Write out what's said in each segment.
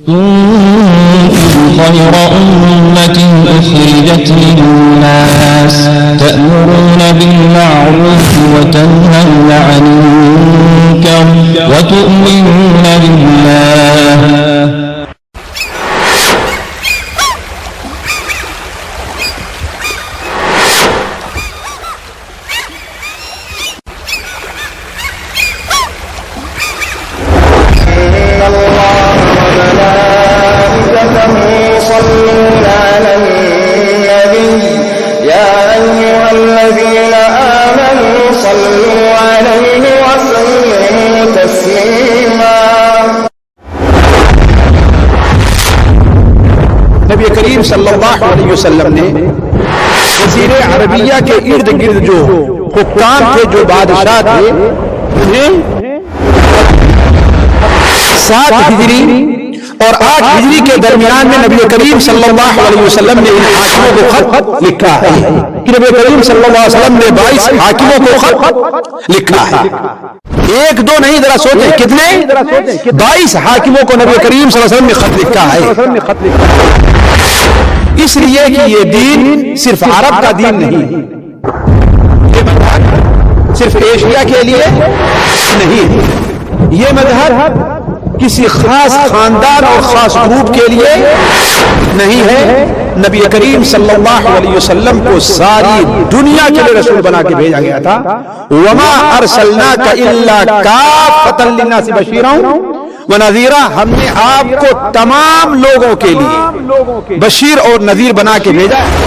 كنتم خير أمة أخرجت للناس تأمرون بالمعروف وتنهون عن المنكر وتؤمنون بالله. نبی کریم صلی اللہ علیہ وسلم نے جزیرہ عربیہ کے ارد گرد جو حکام تھے، جو بادشاہ تھے، انہیں 7 ہجری اور 8 ہجری کے درمیان میں نبی کریم صلی اللہ علیہ وسلم نے ان حاکموں کو خط لکھا ہے کہ نبی کریم صلی اللہ علیہ وسلم نے 22 حاکموں کو خط لکھا ہے. 1 2 نہیں، ذرا سوچیں کتنے؟ 22 حاکموں کو نبی کریم صلی اللہ علیہ وسلم نے خط لکھا ہے. اس لیے کہ یہ دین صرف عرب کا دین نہیں، یہ مذہب صرف ایشیا کے لیے نہیں، یہ مذہب کسی خاص خاندان اور خاص گروپ کے لیے نہیں ہے. نبی کریم صلی اللہ علیہ وسلم کو ساری دنیا کے لیے رسول بنا کے بھیجا گیا تھا. وما ارسلناک الا کافۃ للناس بشیرا ونذیرا، ہم نے آپ کو تمام لوگوں کے لیے بشیر اور نذیر بنا کے بھیجا ہے.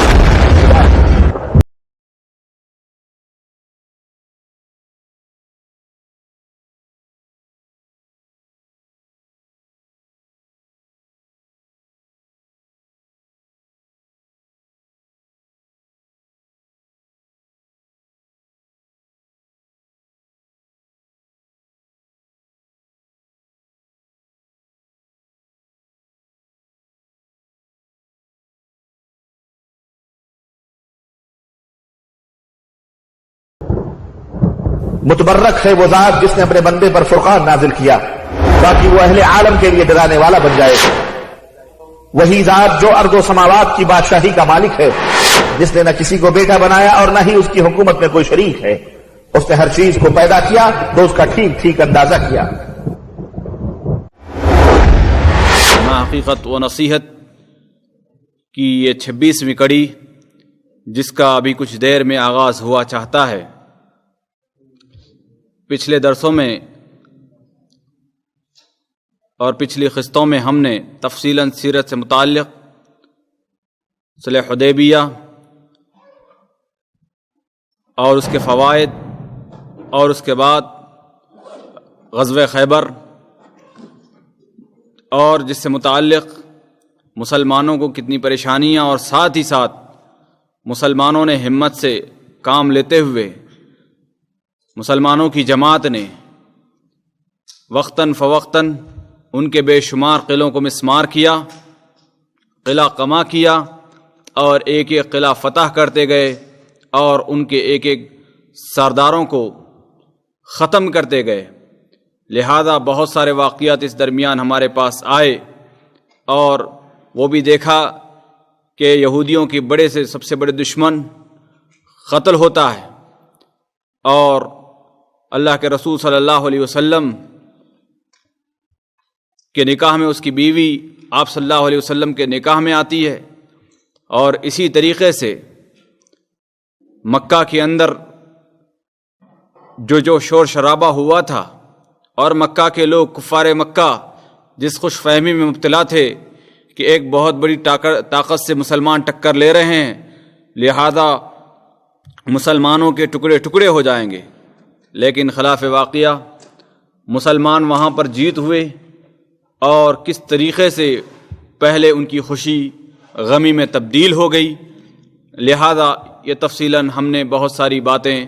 متبرک ہے وہ ذات جس نے اپنے بندے پر فرقان نازل کیا تاکہ وہ اہل عالم کے لیے ڈرانے والا بن جائے. وہی ذات جو ارض و سماوات کی بادشاہی کا مالک ہے، جس نے نہ کسی کو بیٹا بنایا اور نہ ہی اس کی حکومت میں کوئی شریک ہے. اس نے ہر چیز کو پیدا کیا تو اس کا ٹھیک ٹھیک اندازہ کیا. حقیقت و نصیحت کی یہ 26ویں کڑی، جس کا ابھی کچھ دیر میں آغاز ہوا چاہتا ہے. پچھلے درسوں میں اور پچھلی قسطوں میں ہم نے تفصیلاً سیرت سے متعلق صلح حدیبیہ اور اس کے فوائد، اور اس کے بعد غزوہ خیبر، اور جس سے متعلق مسلمانوں کو کتنی پریشانیاں اور ساتھ ہی ساتھ مسلمانوں نے ہمت سے کام لیتے ہوئے مسلمانوں کی جماعت نے وقتاً فوقتاً ان کے بے شمار قلعوں کو مسمار کیا، قلعہ قما کیا، اور ایک ایک قلعہ فتح کرتے گئے اور ان کے ایک ایک سرداروں کو ختم کرتے گئے. لہذا بہت سارے واقعات اس درمیان ہمارے پاس آئے، اور وہ بھی دیکھا کہ یہودیوں کی بڑے سے سب سے بڑے دشمن قتل ہوتا ہے، اور اللہ کے رسول صلی اللہ علیہ وسلم کے نکاح میں اس کی بیوی آپ صلی اللہ علیہ وسلم کے نکاح میں آتی ہے. اور اسی طریقے سے مکہ کے اندر جو شور شرابہ ہوا تھا، اور مکہ کے لوگ کفار مکہ جس خوش فہمی میں مبتلا تھے کہ ایک بہت بڑی طاقت سے مسلمان ٹکر لے رہے ہیں، لہذا مسلمانوں کے ٹکڑے ٹکڑے ہو جائیں گے. لیکن خلاف واقعہ مسلمان وہاں پر جیت ہوئے، اور کس طریقے سے پہلے ان کی خوشی غمی میں تبدیل ہو گئی. لہذا یہ تفصیلاً ہم نے بہت ساری باتیں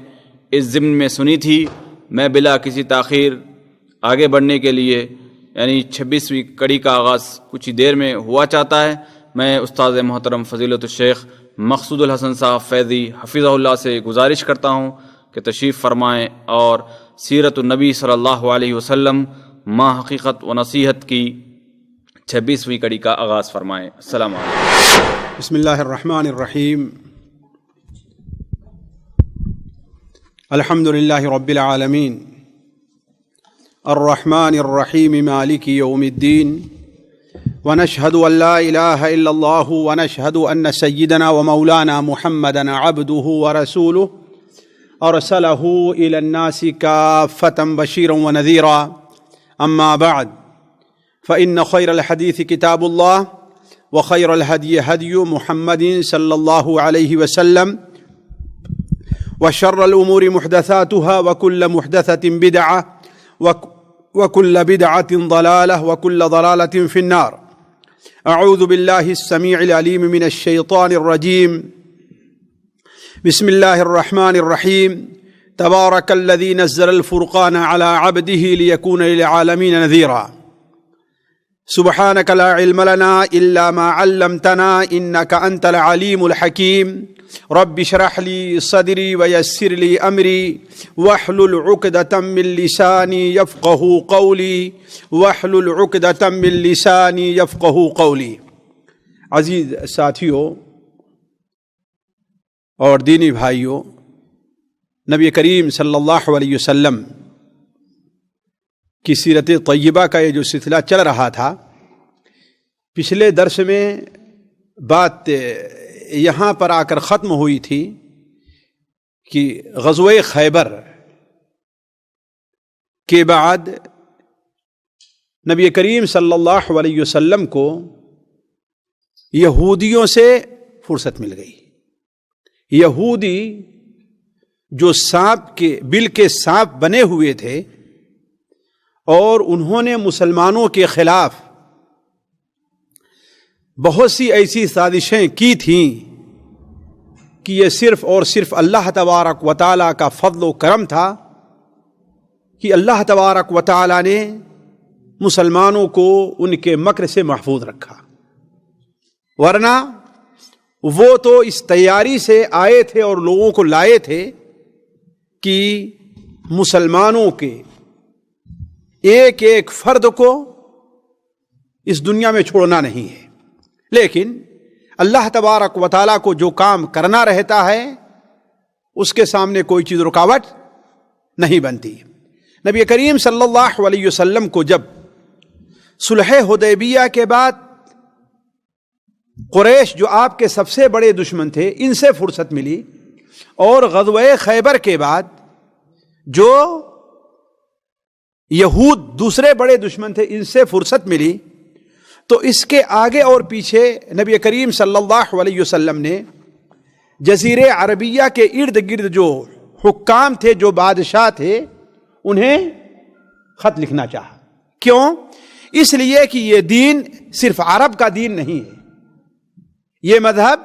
اس ضمن میں سنی تھی. میں بلا کسی تاخیر آگے بڑھنے کے لیے، یعنی 26ویں کڑی کا آغاز کچھ ہی دیر میں ہوا چاہتا ہے، میں استاد محترم فضیلت الشیخ مقصود الحسن صاحب فیضی حفظہ اللہ سے گزارش کرتا ہوں کہ تشریف فرمائیں اور سیرت النبی صلی اللہ علیہ وسلم ما حقیقت و نصیحت کی 26ویں کڑی کا آغاز فرمائیں۔ السلام علیکم۔ بسم اللہ الرحمن الرحیم، الحمد للہ رب العالمین، الرحمن الرحیم، مالک یوم الدین، ونشهد ان لا الہ الا اللہ ونشهد ان سیدنا ومولانا محمدا عبده ورسولہ ارسلہ الی الناس کافۃ بشیرا ونذیرا، اما بعد فإن خير الحديث كتاب الله وخير الهدي هدي محمد صلى الله عليه وسلم وشر الأمور محدثاتها وكل محدثة بدعة وكل بدعة ضلالة وكل ضلالة في النار. أعوذ بالله السميع العليم من الشيطان الرجيم. بسم الله الرحمن الرحيم. تبارك الذي نزل الفرقان على عبده ليكون للعالمين نذيرا. سبحانك لا علم لنا إلا ما علمتنا إنك أنت العليم الحكيم. رب اشرح لي صدري ويسر لي أمري واحلل عقدة من لساني يفقهوا قولي واحلل عقدة من لساني يفقهوا قولي. عزیز ساتھیوں اور دینی بھائیوں، نبی کریم صلی اللہ علیہ وسلم کی سیرت طیبہ کا یہ جو سلسلہ چل رہا تھا، پچھلے درس میں بات یہاں پر آ کر ختم ہوئی تھی کہ غزوہ خیبر کے بعد نبی کریم صلی اللہ علیہ وسلم کو یہودیوں سے فرصت مل گئی. یہودی جو سانپ کے بل کے سانپ بنے ہوئے تھے اور انہوں نے مسلمانوں کے خلاف بہت سی ایسی سازشیں کی تھیں کہ یہ صرف اور صرف اللہ تبارک و تعالیٰ کا فضل و کرم تھا کہ اللہ تبارک و تعالیٰ نے مسلمانوں کو ان کے مکر سے محفوظ رکھا، ورنہ وہ تو اس تیاری سے آئے تھے اور لوگوں کو لائے تھے کہ مسلمانوں کے ایک ایک فرد کو اس دنیا میں چھوڑنا نہیں ہے. لیکن اللہ تبارک و تعالیٰ کو جو کام کرنا رہتا ہے اس کے سامنے کوئی چیز رکاوٹ نہیں بنتی. نبی کریم صلی اللہ علیہ وسلم کو جب صلح حدیبیہ کے بعد قریش جو آپ کے سب سے بڑے دشمن تھے ان سے فرصت ملی، اور غزوہ خیبر کے بعد جو یہود دوسرے بڑے دشمن تھے ان سے فرصت ملی، تو اس کے آگے اور پیچھے نبی کریم صلی اللہ علیہ وسلم نے جزیرے عربیہ کے ارد گرد جو حکام تھے، جو بادشاہ تھے، انہیں خط لکھنا چاہا. کیوں؟ اس لیے کہ یہ دین صرف عرب کا دین نہیں ہے، یہ مذہب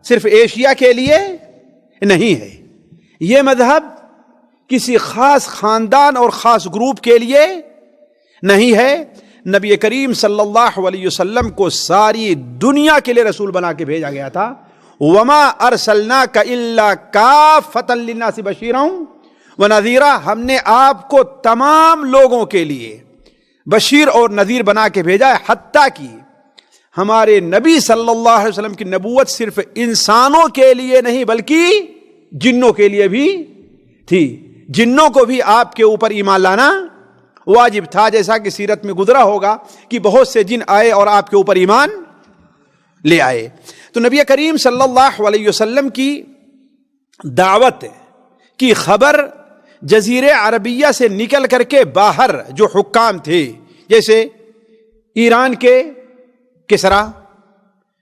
صرف ایشیا کے لیے نہیں ہے، یہ مذہب کسی خاص خاندان اور خاص گروپ کے لیے نہیں ہے. نبی کریم صلی اللہ علیہ وسلم کو ساری دنیا کے لیے رسول بنا کے بھیجا گیا تھا. وما ارسلناک الا کافۃ للناس بشیرا ونذیرا، ہم نے آپ کو تمام لوگوں کے لیے بشیر اور نذیر بنا کے بھیجا ہے. حتیٰ کہ ہمارے نبی صلی اللہ علیہ وسلم کی نبوت صرف انسانوں کے لیے نہیں بلکہ جنوں کے لیے بھی تھی. جنوں کو بھی آپ کے اوپر ایمان لانا واجب تھا، جیسا کہ سیرت میں گزرا ہوگا کہ بہت سے جن آئے اور آپ کے اوپر ایمان لے آئے. تو نبی کریم صلی اللہ علیہ وسلم کی دعوت کی خبر جزیرے عربیہ سے نکل کر کے باہر جو حکام تھے، جیسے ایران کے کسرا،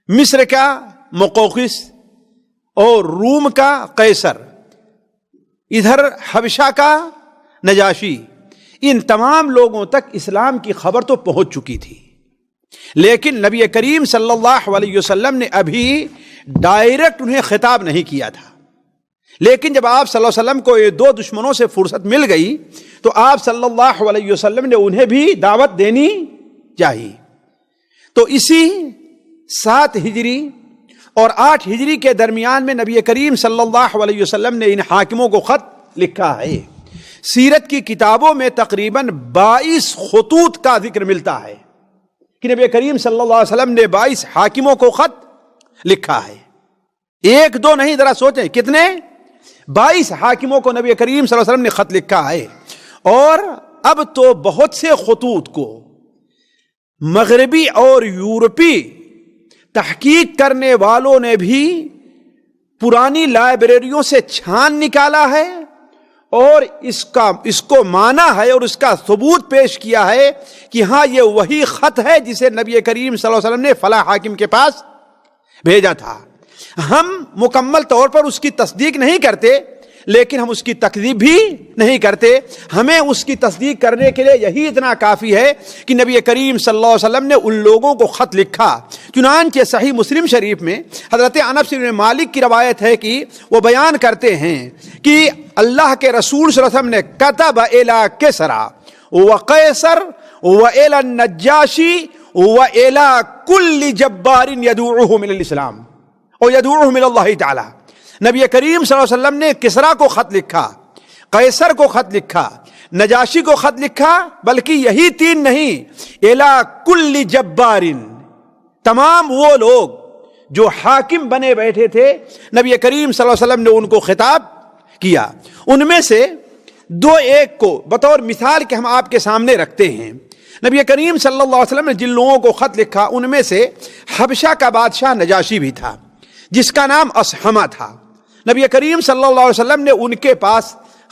مصر کا مقوقس اور روم کا قیصر، ادھر حبشہ کا نجاشی، ان تمام لوگوں تک اسلام کی خبر تو پہنچ چکی تھی. لیکن نبی کریم صلی اللہ علیہ وسلم نے ابھی ڈائریکٹ انہیں خطاب نہیں کیا تھا. لیکن جب آپ صلی اللہ علیہ وسلم کو یہ دو دشمنوں سے فرصت مل گئی تو آپ صلی اللہ علیہ وسلم نے انہیں بھی دعوت دینی چاہیے. تو اسی 7 ہجری اور 8 ہجری کے درمیان میں نبی کریم صلی اللہ علیہ وسلم نے ان حاکموں کو خط لکھا ہے. سیرت کی کتابوں میں تقریباً 22 خطوط کا ذکر ملتا ہے کہ نبی کریم صلی اللہ علیہ وسلم نے 22 حاکموں کو خط لکھا ہے. ایک دو نہیں، ذرا سوچیں کتنے، 22 حاکموں کو نبی کریم صلی اللہ علیہ وسلم نے خط لکھا ہے. اور اب تو بہت سے خطوط کو مغربی اور یورپی تحقیق کرنے والوں نے بھی پرانی لائبریریوں سے چھان نکالا ہے اور اس کو مانا ہے اور اس کا ثبوت پیش کیا ہے کہ ہاں یہ وہی خط ہے جسے نبی کریم صلی اللہ علیہ وسلم نے فلاں حاکم کے پاس بھیجا تھا. ہم مکمل طور پر اس کی تصدیق نہیں کرتے، لیکن ہم اس کی تکذیب بھی نہیں کرتے. ہمیں اس کی تصدیق کرنے کے لیے یہی اتنا کافی ہے کہ نبی کریم صلی اللہ علیہ وسلم نے ان لوگوں کو خط لکھا. چنانچہ صحیح مسلم شریف میں حضرت انس بن مالک کی روایت ہے کہ وہ بیان کرتے ہیں کہ اللہ کے رسول صلی اللہ علیہ وسلم نے کتب الی کسریٰ وقیصر والی النجاشی والی کل جبار یدعوہ من الاسلام اور یدعوہ من اللہ تعالی. نبی کریم صلی اللہ علیہ وسلم نے کسریٰ کو خط لکھا، قیصر کو خط لکھا، نجاشی کو خط لکھا، بلکہ یہی 3 نہیں، الی کل جبار، تمام وہ لوگ جو حاکم بنے بیٹھے تھے نبی کریم صلی اللہ علیہ وسلم نے ان کو خطاب کیا. ان میں سے 2-1 کو بطور مثال کے ہم آپ کے سامنے رکھتے ہیں. نبی کریم صلی اللہ علیہ وسلم نے جن لوگوں کو خط لکھا ان میں سے حبشہ کا بادشاہ نجاشی بھی تھا جس کا نام اصحمہ تھا. نبی کریم صلی اللہ علیہ وسلم نے ان کے پاس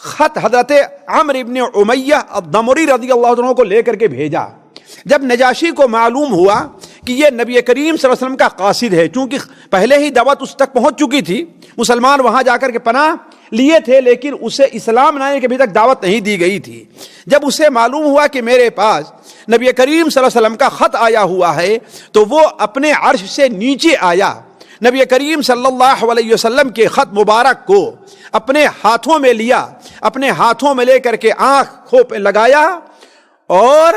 خط حضرت عمرو ابن امیہ الضمری رضی اللہ عنہ کو لے کر کے بھیجا. جب نجاشی کو معلوم ہوا کہ یہ نبی کریم صلی اللہ علیہ وسلم کا قاصد ہے، چونکہ پہلے ہی دعوت اس تک پہنچ چکی تھی، مسلمان وہاں جا کر کے پناہ لیے تھے، لیکن اسے اسلام لانے کے ابھی تک دعوت نہیں دی گئی تھی. جب اسے معلوم ہوا کہ میرے پاس نبی کریم صلی اللہ علیہ وسلم کا خط آیا ہوا ہے تو وہ اپنے عرش سے نیچے آیا، نبی کریم صلی اللہ علیہ وسلم کے خط مبارک کو اپنے ہاتھوں میں لیا، اپنے ہاتھوں میں لے کر کے آنکھوں پہ لگایا اور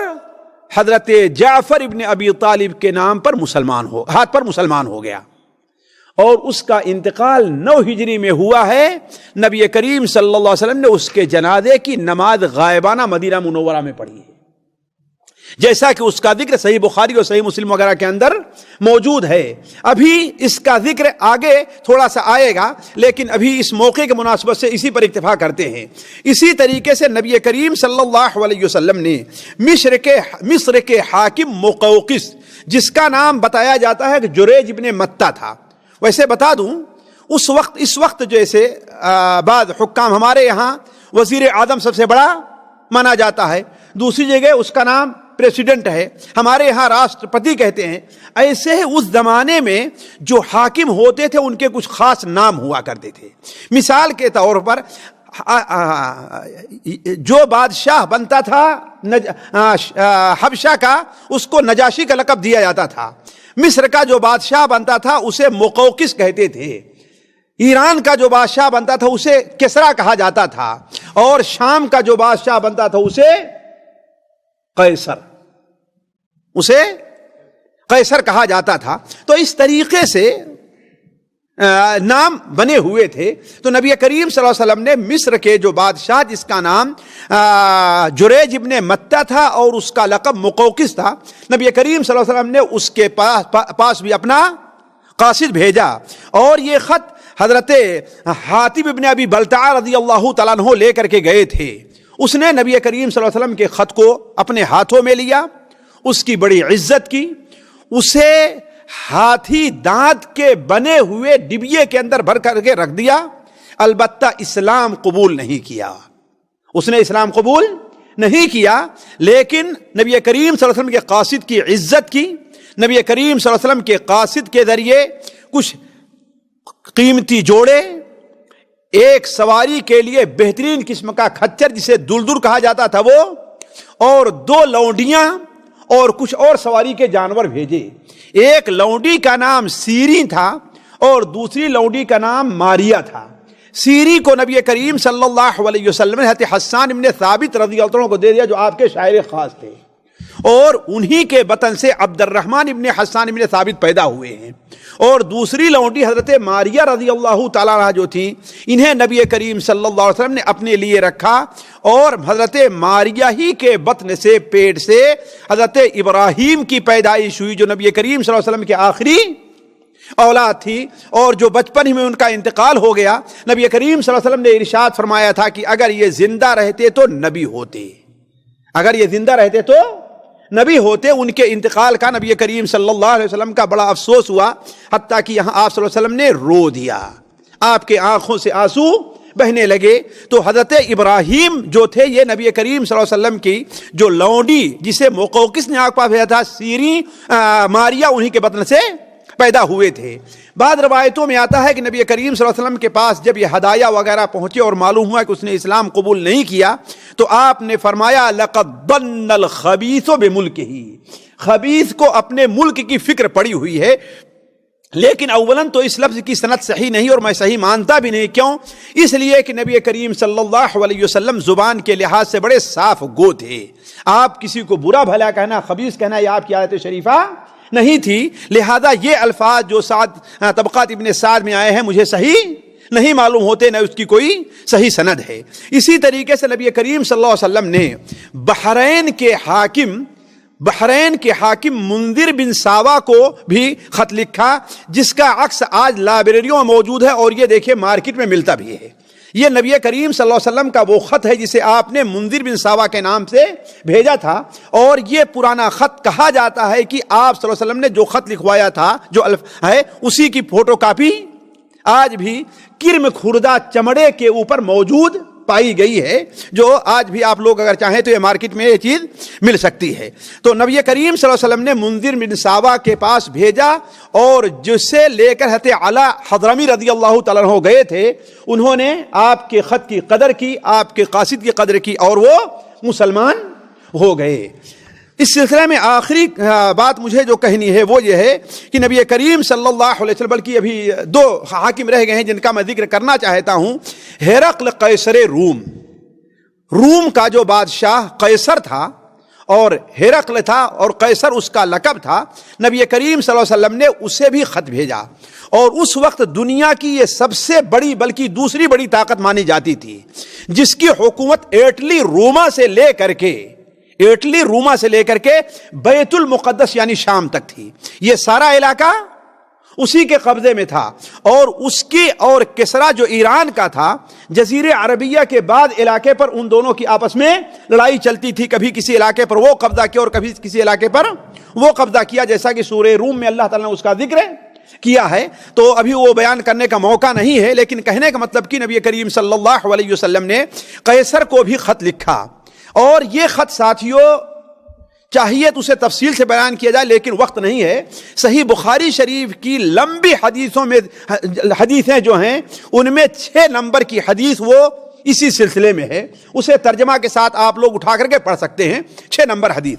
حضرت جعفر ابن ابی طالب کے نام پر ہاتھ پر مسلمان ہو گیا. اور اس کا انتقال 9 ہجری میں ہوا ہے. نبی کریم صلی اللہ علیہ وسلم نے اس کے جنازے کی نماز غائبانہ مدینہ منورہ میں پڑھی ہے، جیسا کہ اس کا ذکر صحیح بخاری اور صحیح مسلم وغیرہ کے اندر موجود ہے. ابھی اس کا ذکر آگے تھوڑا سا آئے گا، لیکن ابھی اس موقع کے مناسبت سے اسی پر اکتفا کرتے ہیں. اسی طریقے سے نبی کریم صلی اللہ علیہ وسلم نے مصر کے حاکم مقوقس، جس کا نام بتایا جاتا ہے کہ جریج ابن متہ تھا. ویسے بتا دوں اس وقت جیسے بعض حکام ہمارے یہاں وزیر اعظم سب سے بڑا مانا جاتا ہے، دوسری جگہ اس کا نام پریسیڈنٹ ہے، ہمارے یہاں راشٹرپتی کہتے ہیں. ایسے اس زمانے میں جو حاکم ہوتے تھے ان کے کچھ خاص نام ہوا کرتے تھے. مثال کے طور پر جو بادشاہ بنتا تھا حبشہ کا، اس کو نجاشی کا لقب دیا جاتا تھا. مصر کا جو بادشاہ بنتا تھا اسے مقوقس کہتے تھے. ایران کا جو بادشاہ بنتا تھا اسے کسریٰ کہا جاتا تھا، اور شام کا جو بادشاہ بنتا تھا اسے قیصر کہا جاتا تھا. تو اس طریقے سے نام بنے ہوئے تھے. تو نبی کریم صلی اللہ علیہ وسلم نے مصر کے جو بادشاہ جس کا نام جریج ابن متہ تھا اور اس کا لقب مقوقس تھا، نبی کریم صلی اللہ علیہ وسلم نے اس کے پاس بھی اپنا قاصد بھیجا. اور یہ خط حضرت حاتب ابن ابی بلتعہ رضی اللہ تعالیٰ عنہ لے کر کے گئے تھے. اس نے نبی کریم صلی اللہ علیہ وسلم کے خط کو اپنے ہاتھوں میں لیا، اس کی بڑی عزت کی، اسے ہاتھی دانت کے بنے ہوئے ڈبیے کے اندر بھر کر کے رکھ دیا. البتہ اسلام قبول نہیں کیا، اس نے اسلام قبول نہیں کیا، لیکن نبی کریم صلی اللہ علیہ وسلم کے قاصد کی عزت کی. نبی کریم صلی اللہ علیہ وسلم کے قاصد کے ذریعے کچھ قیمتی جوڑے، ایک سواری کے لیے بہترین قسم کا کھچر جسے دلدل کہا جاتا تھا وہ، اور 2 لونڈیاں اور کچھ اور سواری کے جانور بھیجے. ایک لونڈی کا نام سیری تھا اور دوسری لونڈی کا نام ماریا تھا. سیری کو نبی کریم صلی اللہ علیہ وسلم نے حضرت حسان ابن ثابت رضی اللہ عنہ کو دے دیا جو آپ کے شاعر خاص تھے، اور انہی کے بطن سے عبد الرحمن ابن حسان ابن ثابت پیدا ہوئے ہیں، اور دوسری لونڈی حضرت ماریہ رضی اللہ تعالیٰ عنہ جو تھیں، انہیں نبی کریم صلی اللہ علیہ وسلم نے اپنے لیے رکھا، اور حضرت ماریہ ہی کے بطن سے، پیٹ سے حضرت ابراہیم کی پیدائش ہوئی، جو نبی کریم صلی اللہ علیہ وسلم کے آخری اولاد تھی، اور جو بچپن ہی میں ان کا انتقال ہو گیا۔ نبی کریم صلی اللہ علیہ وسلم نے ارشاد فرمایا تھا کہ اگر یہ زندہ رہتے تو نبی ہوتے، اگر یہ زندہ رہتے تو نبی ہوتے۔ ان کے انتقال کا نبی کریم صلی اللہ علیہ وسلم کا بڑا افسوس ہوا، حتیٰ کہ یہاں آپ صلی اللہ علیہ وسلم نے رو دیا، آپ کے آنکھوں سے آنسو بہنے لگے۔ تو حضرت ابراہیم جو تھے، یہ نبی کریم صلی اللہ علیہ وسلم کی جو لونڈی جسے مقوقس نے آنکھ پاس بھیجا تھا، سیری ماریہ، انہی کے بطن سے پیدا ہوئے تھے۔ بعض روایتوں میں آتا ہے کہ نبی کریم صلی اللہ علیہ وسلم کے پاس جب یہ ہدایہ وغیرہ پہنچے اور معلوم ہوا کہ اس نے اسلام قبول نہیں کیا، تو آپ نے فرمایا لقد ضن الخبیث بملکہ، خبیث کو اپنے ملک کی فکر پڑی ہوئی ہے۔ لیکن اولاً تو اس لفظ کی سند صحیح نہیں، اور میں صحیح مانتا بھی نہیں۔ کیوں؟ اس لیے کہ نبی کریم صلی اللہ علیہ وسلم زبان کے لحاظ سے بڑے صاف گو تھے۔ آپ کسی کو برا بھلا کہنا، خبیث کہنا، یہ آپ کی عادت شریفہ نہیں تھی، لہذا یہ الفاظ جو طبقات ابن سعد میں آئے ہیں مجھے صحیح نہیں معلوم ہوتے، نہ اس کی کوئی صحیح سند ہے۔ اسی طریقے سے نبی کریم صلی اللہ علیہ وسلم نے بحرین کے حاکم منذر بن ساوا کو بھی خط لکھا، جس کا عکس آج لائبریریوں میں موجود ہے، اور یہ دیکھیں مارکیٹ میں ملتا بھی ہے۔ یہ نبی کریم صلی اللہ علیہ وسلم کا وہ خط ہے جسے آپ نے منذر بن ساوا کے نام سے بھیجا تھا، اور یہ پرانا خط کہا جاتا ہے کہ آپ صلی اللہ علیہ وسلم نے جو خط لکھوایا تھا، جو ہے اسی کی فوٹو کاپی آج بھی کرم خوردہ چمڑے کے اوپر موجود پائی گئی ہے، جو آج بھی آپ لوگ اگر چاہیں تو یہ مارکیٹ میں یہ چیز مل سکتی ہے۔ تو نبی کریم صلی اللہ علیہ وسلم نے منذر بن ساوا کے پاس بھیجا، اور جسے لے کر حضرت علی حضرمی رضی اللہ تعالیٰ عنہ گئے تھے، انہوں نے آپ کے خط کی قدر کی، آپ کے قاصد کی قدر کی، اور وہ مسلمان ہو گئے۔ اس سلسلے میں آخری بات مجھے جو کہنی ہے وہ یہ ہے کہ نبی کریم صلی اللہ علیہ وسلم، بلکہ ابھی دو حاکم رہ گئے ہیں جن کا میں ذکر کرنا چاہتا ہوں۔ ہرقل قیصر روم کا جو بادشاہ قیصر تھا، اور ہرقل تھا، اور قیصر اس کا لقب تھا، نبی کریم صلی اللہ علیہ وسلم نے اسے بھی خط بھیجا، اور اس وقت دنیا کی یہ سب سے بڑی بلکہ دوسری بڑی طاقت مانی جاتی تھی، جس کی حکومت اٹلی روما سے لے کر کے بیت المقدس یعنی شام تک تھی۔ یہ سارا علاقہ اسی کے قبضے میں تھا، اور اس کی اور کسرا جو ایران کا تھا، جزیرے عربیہ کے بعد علاقے پر ان دونوں کی آپس میں لڑائی چلتی تھی، کبھی کسی علاقے پر وہ قبضہ کیا اور کبھی کسی علاقے پر وہ قبضہ کیا، جیسا کہ سورہ روم میں اللہ تعالیٰ نے اس کا ذکر کیا ہے۔ تو ابھی وہ بیان کرنے کا موقع نہیں ہے، لیکن کہنے کا مطلب کہ نبی کریم صلی اللہ علیہ وسلم نے قیصر کو بھی خط لکھا، اور یہ خط ساتھیوں چاہیے تو اسے تفصیل سے بیان کیا جائے، لیکن وقت نہیں ہے۔ صحیح بخاری شریف کی لمبی حدیثیں جو ہیں، ان میں 6 نمبر کی حدیث وہ اسی سلسلے میں ہے، اسے ترجمہ کے ساتھ آپ لوگ اٹھا کر کے پڑھ سکتے ہیں۔ 6 نمبر حدیث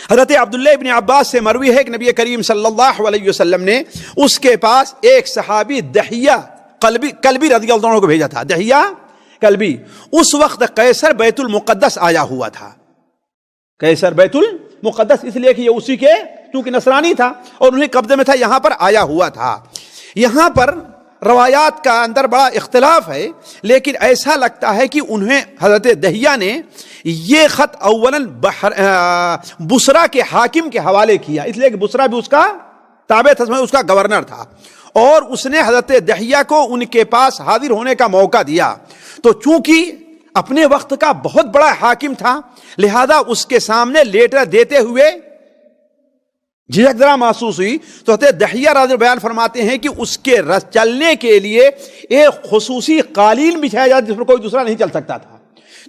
حضرت عبداللہ ابن عباس سے مروی ہے کہ نبی کریم صلی اللہ علیہ وسلم نے اس کے پاس ایک صحابی دحیہ کلبی رضی اللہ عنہ کو بھیجا تھا۔ دحیہ کلبی اس وقت قیصر بیت المقدس آیا ہوا تھا۔ قیصر بیت المقدس اس لیے کہ یہ اسی کے چونکہ نصرانی تھا اور انہیں قبضے میں تھا، یہاں پر آیا ہوا تھا۔ یہاں پر روایات کا اندر بڑا اختلاف ہے، لیکن ایسا لگتا ہے کہ انہیں حضرت دحیہ نے یہ خط اولاً بصرہ کے حاکم کے حوالے کیا، اس لیے کہ بصرہ بھی اس کا تابع تھا، اس کا گورنر تھا، اور اس نے حضرت دحیہ کو ان کے پاس حاضر ہونے کا موقع دیا۔ تو چونکہ اپنے وقت کا بہت بڑا حاکم تھا، لہذا اس کے سامنے لیٹر دیتے ہوئے جھجک ذرا محسوس ہوئی، تو حضرت دحیہ راضی بیان فرماتے ہیں کہ اس کے چلنے کے لیے ایک خصوصی قالین بچھایا جاتا جس پر کوئی دوسرا نہیں چل سکتا تھا۔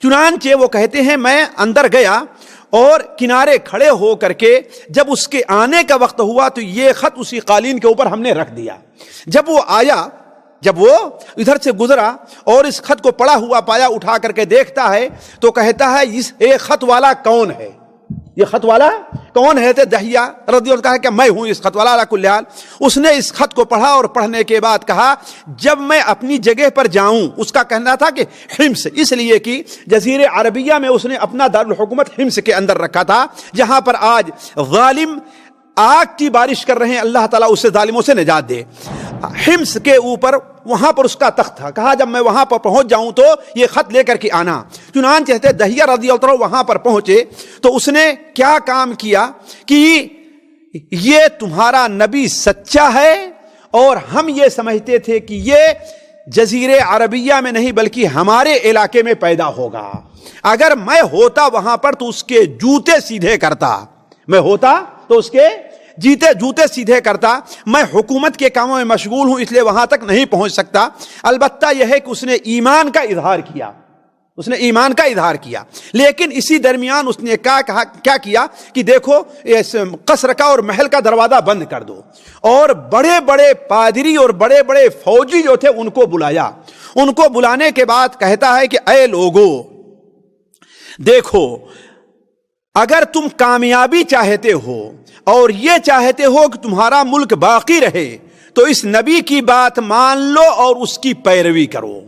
چنانچہ وہ کہتے ہیں میں اندر گیا اور کنارے کھڑے ہو کر کے جب اس کے آنے کا وقت ہوا تو یہ خط اسی قالین کے اوپر ہم نے رکھ دیا۔ جب وہ آیا، جب وہ ادھر سے گزرا اور اس خط کو پڑا ہوا پایا، اٹھا کر کے دیکھتا ہے تو کہتا ہے یہ خط والا کون ہے، یہ خط والا کون ہے تھے؟ دہیہ رضی اللہ عنہ، کہ میں ہوں اس خط والا۔ علی کل حال اس نے اس خط کو پڑھا اور پڑھنے کے بعد کہا جب میں اپنی جگہ پر جاؤں، اس کا کہنا تھا کہ حمص، اس لیے کہ جزیرے عربیہ میں اس نے اپنا دارالحکومت حمص کے اندر رکھا تھا، جہاں پر آج ظالم آگ کی بارش کر رہے ہیں، اللہ تعالیٰ اسے ظالموں سے نجات دے۔ حمص کے اوپر وہاں پر اس کا تخت تھا، کہا جب میں وہاں پر پہنچ جاؤں تو یہ خط لے کر کے آنا۔ چنانچہ دہیہ رضی اللہ عنہ وہاں پر پہنچے تو اس نے کیا کام کیا کہ یہ تمہارا نبی سچا ہے، اور ہم یہ سمجھتے تھے کہ یہ جزیرے عربیہ میں نہیں بلکہ ہمارے علاقے میں پیدا ہوگا، اگر میں ہوتا وہاں پر تو اس کے جوتے سیدھے کرتا، میں ہوتا تو اس کے جوتے سیدھے کرتا، میں حکومت کے کاموں میں مشغول ہوں اس لیے وہاں تک نہیں پہنچ سکتا۔ البتہ یہ ہے کہ اس نے ایمان کا اظہار کیا، اس نے ایمان کا اظہار کیا، لیکن اسی درمیان اس نے کیا کیا کہ دیکھو اس قصر کا اور محل کا دروازہ بند کر دو، اور بڑے بڑے پادری اور بڑے بڑے فوجی جو تھے ان کو بلایا۔ ان کو بلانے کے بعد کہتا ہے کہ اے لوگو دیکھو، اگر تم کامیابی چاہتے ہو اور یہ چاہتے ہو کہ تمہارا ملک باقی رہے تو اس نبی کی بات مان لو اور اس کی پیروی کرو،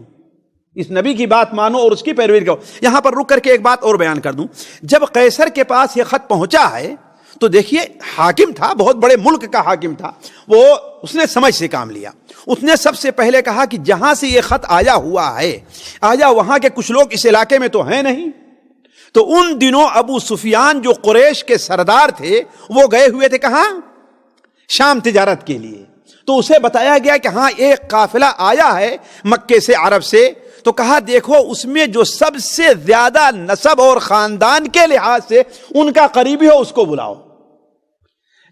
اس نبی کی بات مانو اور اس کی پیروی کرو۔ یہاں پر رک کر کے ایک بات اور بیان کر دوں، جب قیصر کے پاس یہ خط پہنچا ہے تو دیکھیے حاکم تھا، بہت بڑے ملک کا حاکم تھا، اس نے سمجھ سے کام لیا۔ اس نے سب سے پہلے کہا کہ جہاں سے یہ خط آیا ہوا ہے، آیا وہاں کے کچھ لوگ اس علاقے میں تو ہیں نہیں، تو ان دنوں ابو سفیان جو قریش کے سردار تھے وہ گئے ہوئے تھے کہاں؟ شام تجارت کے لیے۔ تو اسے بتایا گیا کہ ہاں ایک قافلہ آیا ہے مکے سے، عرب سے، تو کہا دیکھو اس میں جو سب سے زیادہ نسب اور خاندان کے لحاظ سے ان کا قریبی ہو اس کو بلاؤ،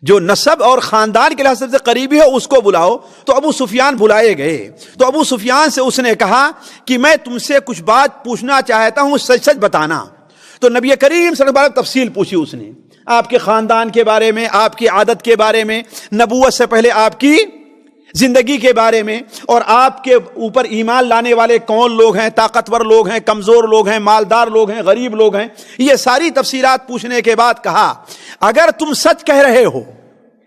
جو نسب اور خاندان کے لحاظ سے قریبی ہو اس کو بلاؤ۔ تو ابو سفیان بلائے گئے، تو ابو سفیان سے اس نے کہا کہ میں تم سے کچھ بات پوچھنا چاہتا ہوں، سچ سچ بتانا۔ تو نبی کریم صلی اللہ علیہ وسلم تفصیل پوچھی اس نے، آپ کے خاندان کے بارے میں، آپ کی عادت کے بارے میں، نبوت سے پہلے آپ کی زندگی کے بارے میں، اور آپ کے اوپر ایمان لانے والے کون لوگ ہیں، طاقتور لوگ ہیں، کمزور لوگ ہیں، مالدار لوگ ہیں، غریب لوگ ہیں، یہ ساری تفصیلات پوچھنے کے بعد کہا اگر تم سچ کہہ رہے ہو،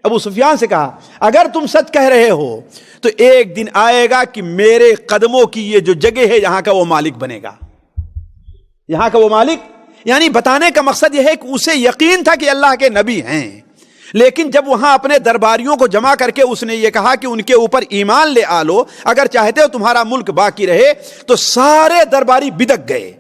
ابو سفیان سے کہا اگر تم سچ کہہ رہے ہو تو ایک دن آئے گا کہ میرے قدموں کی یہ جو جگہ ہے یہاں کا وہ مالک بنے گا، یہاں کا وہ مالک۔ یعنی بتانے کا مقصد یہ ہے کہ اسے یقین تھا کہ اللہ کے نبی ہیں، لیکن جب وہاں اپنے درباریوں کو جمع کر کے اس نے یہ کہا کہ ان کے اوپر ایمان لے آلو اگر چاہتے ہو تمہارا ملک باقی رہے، تو سارے درباری بدک گئے۔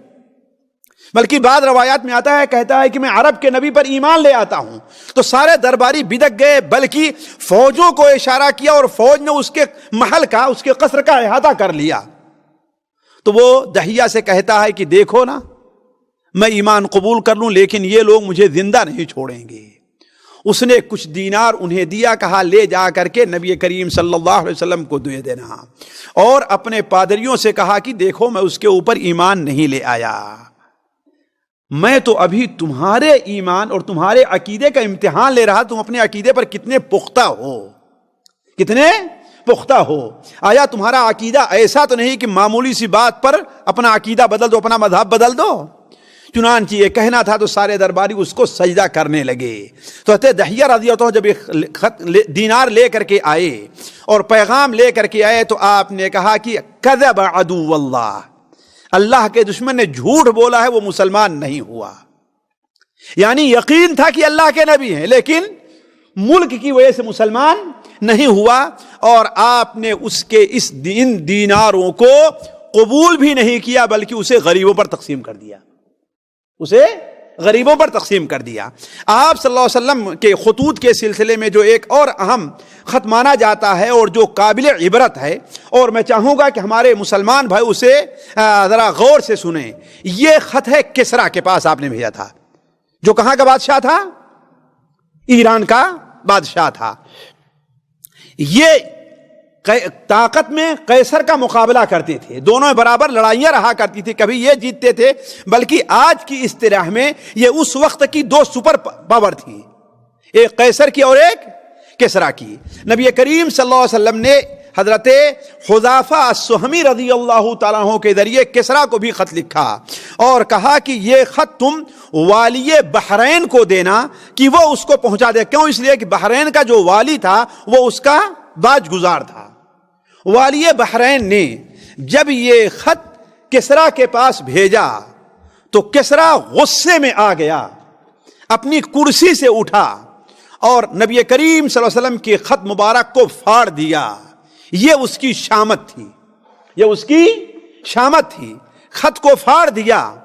بلکہ بعض روایات میں آتا ہے، کہتا ہے کہ میں عرب کے نبی پر ایمان لے آتا ہوں، تو سارے درباری بدک گئے، بلکہ فوجوں کو اشارہ کیا اور فوج نے اس کے محل کا، اس کے قصر کا احاطہ کر لیا۔ تو وہ دہیہ سے کہتا ہے کہ دیکھو نا، میں ایمان قبول کر لوں لیکن یہ لوگ مجھے زندہ نہیں چھوڑیں گے۔ اس نے کچھ دینار انہیں دیا، کہا لے جا کر کے نبی کریم صلی اللہ علیہ وسلم کو دے دینا، اور اپنے پادریوں سے کہا کہ دیکھو میں اس کے اوپر ایمان نہیں لے آیا، میں تو ابھی تمہارے ایمان اور تمہارے عقیدے کا امتحان لے رہا، تم اپنے عقیدے پر کتنے پختہ ہو، کتنے پختہ ہو، آیا تمہارا عقیدہ ایسا تو نہیں کہ معمولی سی بات پر اپنا عقیدہ بدل دو، اپنا مذہب بدل دو۔ چنانچہ یہ کہنا تھا تو سارے درباری اس کو سجدہ کرنے لگے۔ تو حضرت دہیہ رضی اللہ عنہ جب ایک خط دینار لے کر کے آئے اور پیغام لے کر کے آئے تو آپ نے کہا کہ کذب عدو اللہ، اللہ کے دشمن نے جھوٹ بولا ہے، وہ مسلمان نہیں ہوا۔ یعنی یقین تھا کہ اللہ کے نبی ہیں لیکن ملک کی وجہ سے مسلمان نہیں ہوا، اور آپ نے اس کے ان دیناروں کو قبول بھی نہیں کیا بلکہ اسے غریبوں پر تقسیم کر دیا، اسے غریبوں پر تقسیم کر دیا۔ آپ صلی اللہ علیہ وسلم کے خطوط کے سلسلے میں جو ایک اور اہم خط مانا جاتا ہے اور جو قابل عبرت ہے، اور میں چاہوں گا کہ ہمارے مسلمان بھائی اسے ذرا غور سے سنیں، یہ خط ہے کسریٰ کے پاس آپ نے بھیجا تھا، جو کہاں کا بادشاہ تھا؟ ایران کا بادشاہ تھا۔ یہ طاقت میں قیصر کا مقابلہ کرتے تھے، دونوں برابر لڑائیاں رہا کرتی تھی، کبھی یہ جیتتے تھے، بلکہ آج کی اصطلاح میں یہ اس وقت کی دو سپر پاور تھی، ایک قیصر کی اور ایک کسریٰ کی۔ نبی کریم صلی اللہ علیہ وسلم نے حضرت حذیفہ السہمی رضی اللہ تعالیٰ عنہ کے ذریعے کسریٰ کو بھی خط لکھا اور کہا کہ یہ خط تم والی بحرین کو دینا کہ وہ اس کو پہنچا دے. کیوں؟ اس لیے کہ بحرین کا جو والی تھا وہ اس کا باج گزار تھا. والی بحرین نے جب یہ خط کسریٰ کے پاس بھیجا تو کسریٰ غصے میں آ گیا، اپنی کرسی سے اٹھا اور نبی کریم صلی اللہ علیہ وسلم کے خط مبارک کو پھاڑ دیا. یہ اس کی شامت تھی، یہ اس کی شامت تھی. خط کو پھاڑ دیا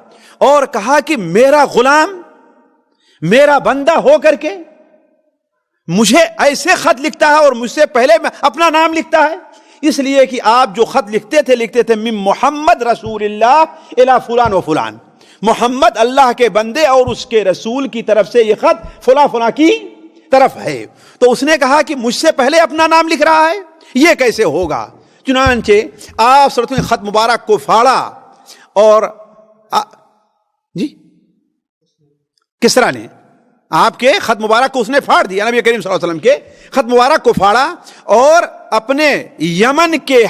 اور کہا کہ میرا غلام، میرا بندہ ہو کر کے مجھے ایسے خط لکھتا ہے اور مجھ سے پہلے میں اپنا نام لکھتا ہے. اس لیے کہ آپ جو خط لکھتے تھے من محمد رسول اللہ الی فلان و فلان، محمد اللہ کے بندے اور اس کے رسول کی طرف سے یہ خط فلاں فلاں کی طرف ہے. تو اس نے کہا کہ مجھ سے پہلے اپنا نام لکھ رہا ہے، یہ کیسے ہوگا؟ چنانچہ آپ صلی اللہ علیہ وسلم نے خط مبارک کو پھاڑا اور کسریٰ نے آپ کے خط مبارک کو اس نے پھاڑ دیا. نبی کریم صلی اللہ علیہ وسلم کے خط مبارک کو پھاڑا اور اپنے یمن کے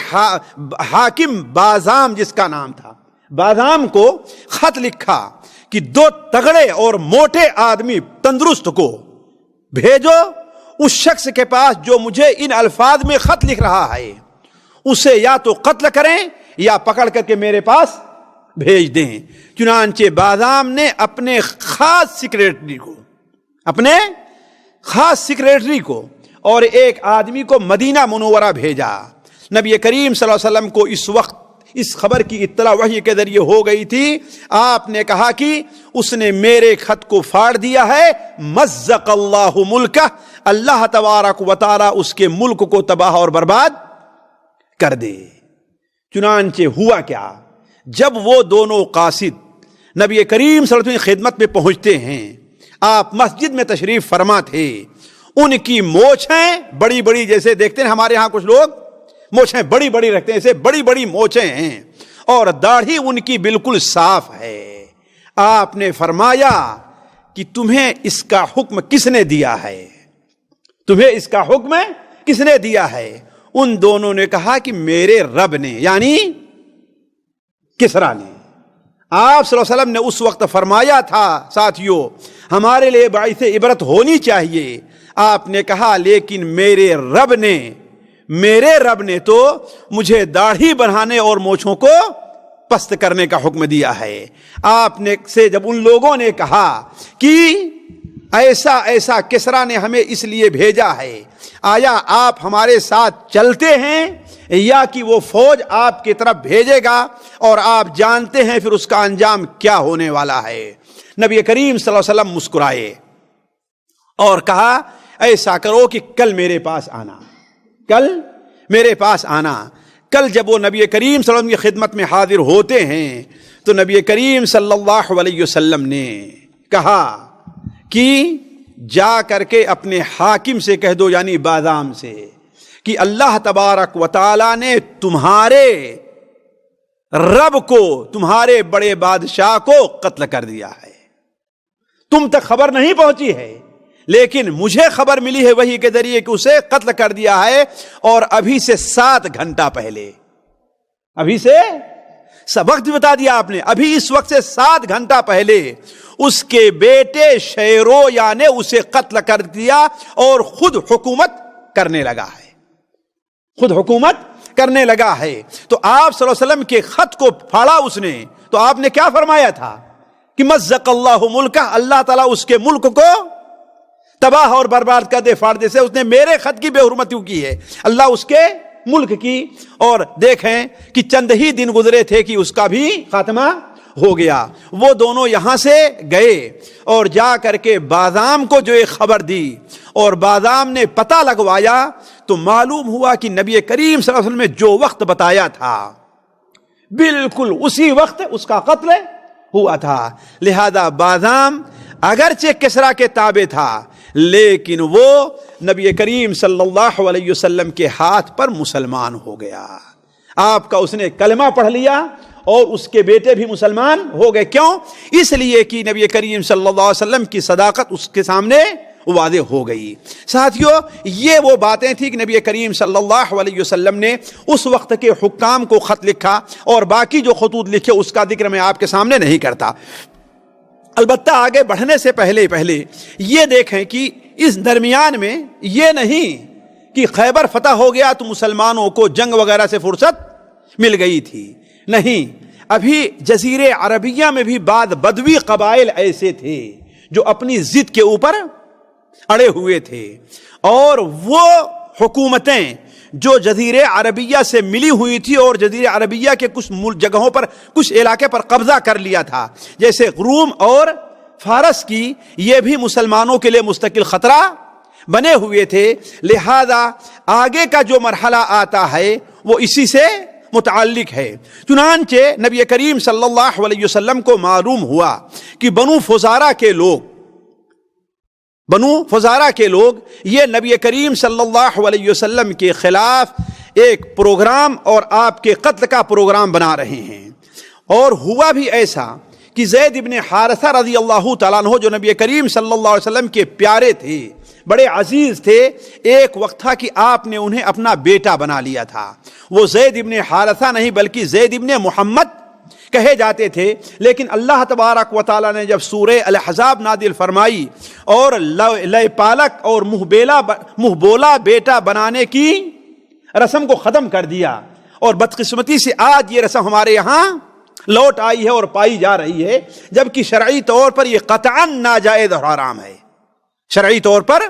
حاکم بازام، جس کا نام تھا بازام، کو خط لکھا کہ 2 تگڑے اور موٹے آدمی تندرست کو بھیجو اس شخص کے پاس جو مجھے ان الفاظ میں خط لکھ رہا ہے، اسے یا تو قتل کریں یا پکڑ کر کے میرے پاس بھیج دیں. چنانچہ بازام نے اپنے خاص سیکریٹری کو اور ایک آدمی کو مدینہ منورہ بھیجا. نبی کریم صلی اللہ علیہ وسلم کو اس وقت اس خبر کی اطلاع وحی کے ذریعے ہو گئی تھی. آپ نے کہا کہ اس نے میرے خط کو پھاڑ دیا ہے، مزق اللہ ملکہ، اللہ تبارک و تعالی اس کے ملک کو تباہ اور برباد کر دے. چنانچہ ہوا کیا، جب وہ دونوں قاصد نبی کریم صلی اللہ علیہ وسلم کی خدمت میں پہنچتے ہیں، آپ مسجد میں تشریف فرما تھے. ان کی موچھیں بڑی بڑی، جیسے دیکھتے ہیں ہمارے ہاں کچھ لوگ موچھیں بڑی بڑی رکھتے ہیں، ایسے بڑی بڑی موچھیں ہیں اور داڑھی ان کی بالکل صاف ہے. آپ نے فرمایا کہ تمہیں اس کا حکم کس نے دیا ہے؟ تمہیں اس کا حکم کس نے دیا ہے؟ ان دونوں نے کہا کہ میرے رب نے، یعنی کسریٰ نے. آپ صلی اللہ علیہ وسلم نے اس وقت فرمایا تھا ساتھیوں ہمارے لیے باعث عبرت ہونی چاہیے. آپ نے کہا لیکن میرے رب نے تو مجھے داڑھی بڑھانے اور مونچھوں کو پست کرنے کا حکم دیا ہے. آپ نے سے جب ان لوگوں نے کہا کہ ایسا کسریٰ نے ہمیں اس لیے بھیجا ہے، آیا آپ ہمارے ساتھ چلتے ہیں یا کہ وہ فوج آپ کی طرف بھیجے گا اور آپ جانتے ہیں پھر اس کا انجام کیا ہونے والا ہے. نبی کریم صلی اللہ علیہ وسلم مسکرائے اور کہا ایسا کرو کہ کل میرے پاس آنا. کل جب وہ نبی کریم صلی اللہ علیہ وسلم کی خدمت میں حاضر ہوتے ہیں تو نبی کریم صلی اللہ علیہ وسلم نے کہا کہ جا کر کے اپنے حاکم سے کہہ دو، یعنی بازام سے، کہ اللہ تبارک و تعالی نے تمہارے رب کو، تمہارے بڑے بادشاہ کو قتل کر دیا ہے. تم تک خبر نہیں پہنچی ہے لیکن مجھے خبر ملی ہے وحی کے ذریعے کہ اسے قتل کر دیا ہے. اور ابھی سے 7 گھنٹہ پہلے، ابھی سے وقت بتا دیا آپ نے، ابھی اس وقت سے 7 گھنٹہ پہلے اس کے بیٹے شیرویا نے اسے قتل کر دیا اور خود حکومت کرنے لگا ہے. تو آپ صلی اللہ علیہ وسلم کے خط کو پھاڑا اس نے، تو آپ نے کیا فرمایا تھا کہ مزق اللہ ملکہ، اللہ تعالیٰ اس کے ملک کو تباہ اور برباد کر دے، پھاڑ دے. سے اس نے میرے خط کی بے حرمتی کی ہے، اللہ اس کے ملک کی. اور دیکھیں کہ چند ہی دن گزرے تھے کہ اس کا بھی خاتمہ ہو گیا. وہ دونوں یہاں سے گئے اور جا کر کے بازام کو جو ایک خبر دی اور بازام نے پتہ لگوایا تو معلوم ہوا کہ نبی کریم صلی اللہ علیہ وسلم نے جو وقت بتایا تھا بالکل اسی وقت اس کا قتل ہوا تھا. لہذا بازام اگرچہ کسریٰ کے تابع تھا لیکن وہ نبی کریم صلی اللہ علیہ وسلم کے ہاتھ پر مسلمان ہو گیا. آپ کا اس نے کلمہ پڑھ لیا اور اس کے بیٹے بھی مسلمان ہو گئے. کیوں؟ اس لیے کہ نبی کریم صلی اللہ علیہ وسلم کی صداقت اس کے سامنے واضح ہو گئی۔ ساتھیو، یہ وہ باتیں تھیں کہ نبی کریم صلی اللہ علیہ وسلم نے اس وقت کے حکام کو خط لکھا، اور باقی جو خطوط لکھے اس کا ذکر میں آپ کے سامنے نہیں کرتا۔ البتہ آگے بڑھنے سے پہلے یہ دیکھیں کہ اس درمیان میں یہ نہیں کہ خیبر فتح ہو گیا تو مسلمانوں کو جنگ وغیرہ سے فرصت مل گئی تھی، نہیں، ابھی جزیرے عربیہ میں بھی بعض بدوی قبائل ایسے تھے جو اپنی ضد کے اوپر اڑے ہوئے تھے، اور وہ حکومتیں جو جزیرے عربیہ سے ملی ہوئی تھی اور جزیرے عربیہ کے کچھ جگہوں پر، کچھ علاقے پر قبضہ کر لیا تھا، جیسے روم اور فارس کی، یہ بھی مسلمانوں کے لیے مستقل خطرہ بنے ہوئے تھے۔ لہذا آگے کا جو مرحلہ آتا ہے وہ اسی سے متعلق ہے۔ چنانچہ نبی کریم صلی اللہ علیہ وسلم کو معلوم ہوا کہ بنو فزارہ کے لوگ یہ نبی کریم صلی اللہ علیہ وسلم کے خلاف ایک پروگرام اور آپ کے قتل کا پروگرام بنا رہے ہیں۔ اور ہوا بھی ایسا کہ زید ابن حارثہ رضی اللہ تعالیٰ عنہ، جو نبی کریم صلی اللہ علیہ وسلم کے پیارے تھے، بڑے عزیز تھے، ایک وقت تھا کہ آپ نے انہیں اپنا بیٹا بنا لیا تھا۔ وہ زید ابن حارثہ نہیں بلکہ زید ابن محمد کہے جاتے تھے، لیکن اللہ تبارک و تعالیٰ نے جب سورہ الاحزاب نازل فرمائی اور لے پالک اور منہ بولا بیٹا بنانے کی رسم کو ختم کر دیا، اور بدقسمتی سے آج یہ رسم ہمارے یہاں لوٹ آئی ہے اور پائی جا رہی ہے، جبکہ شرعی طور پر یہ قطعاً ناجائز اور حرام ہے۔ شرعی طور پر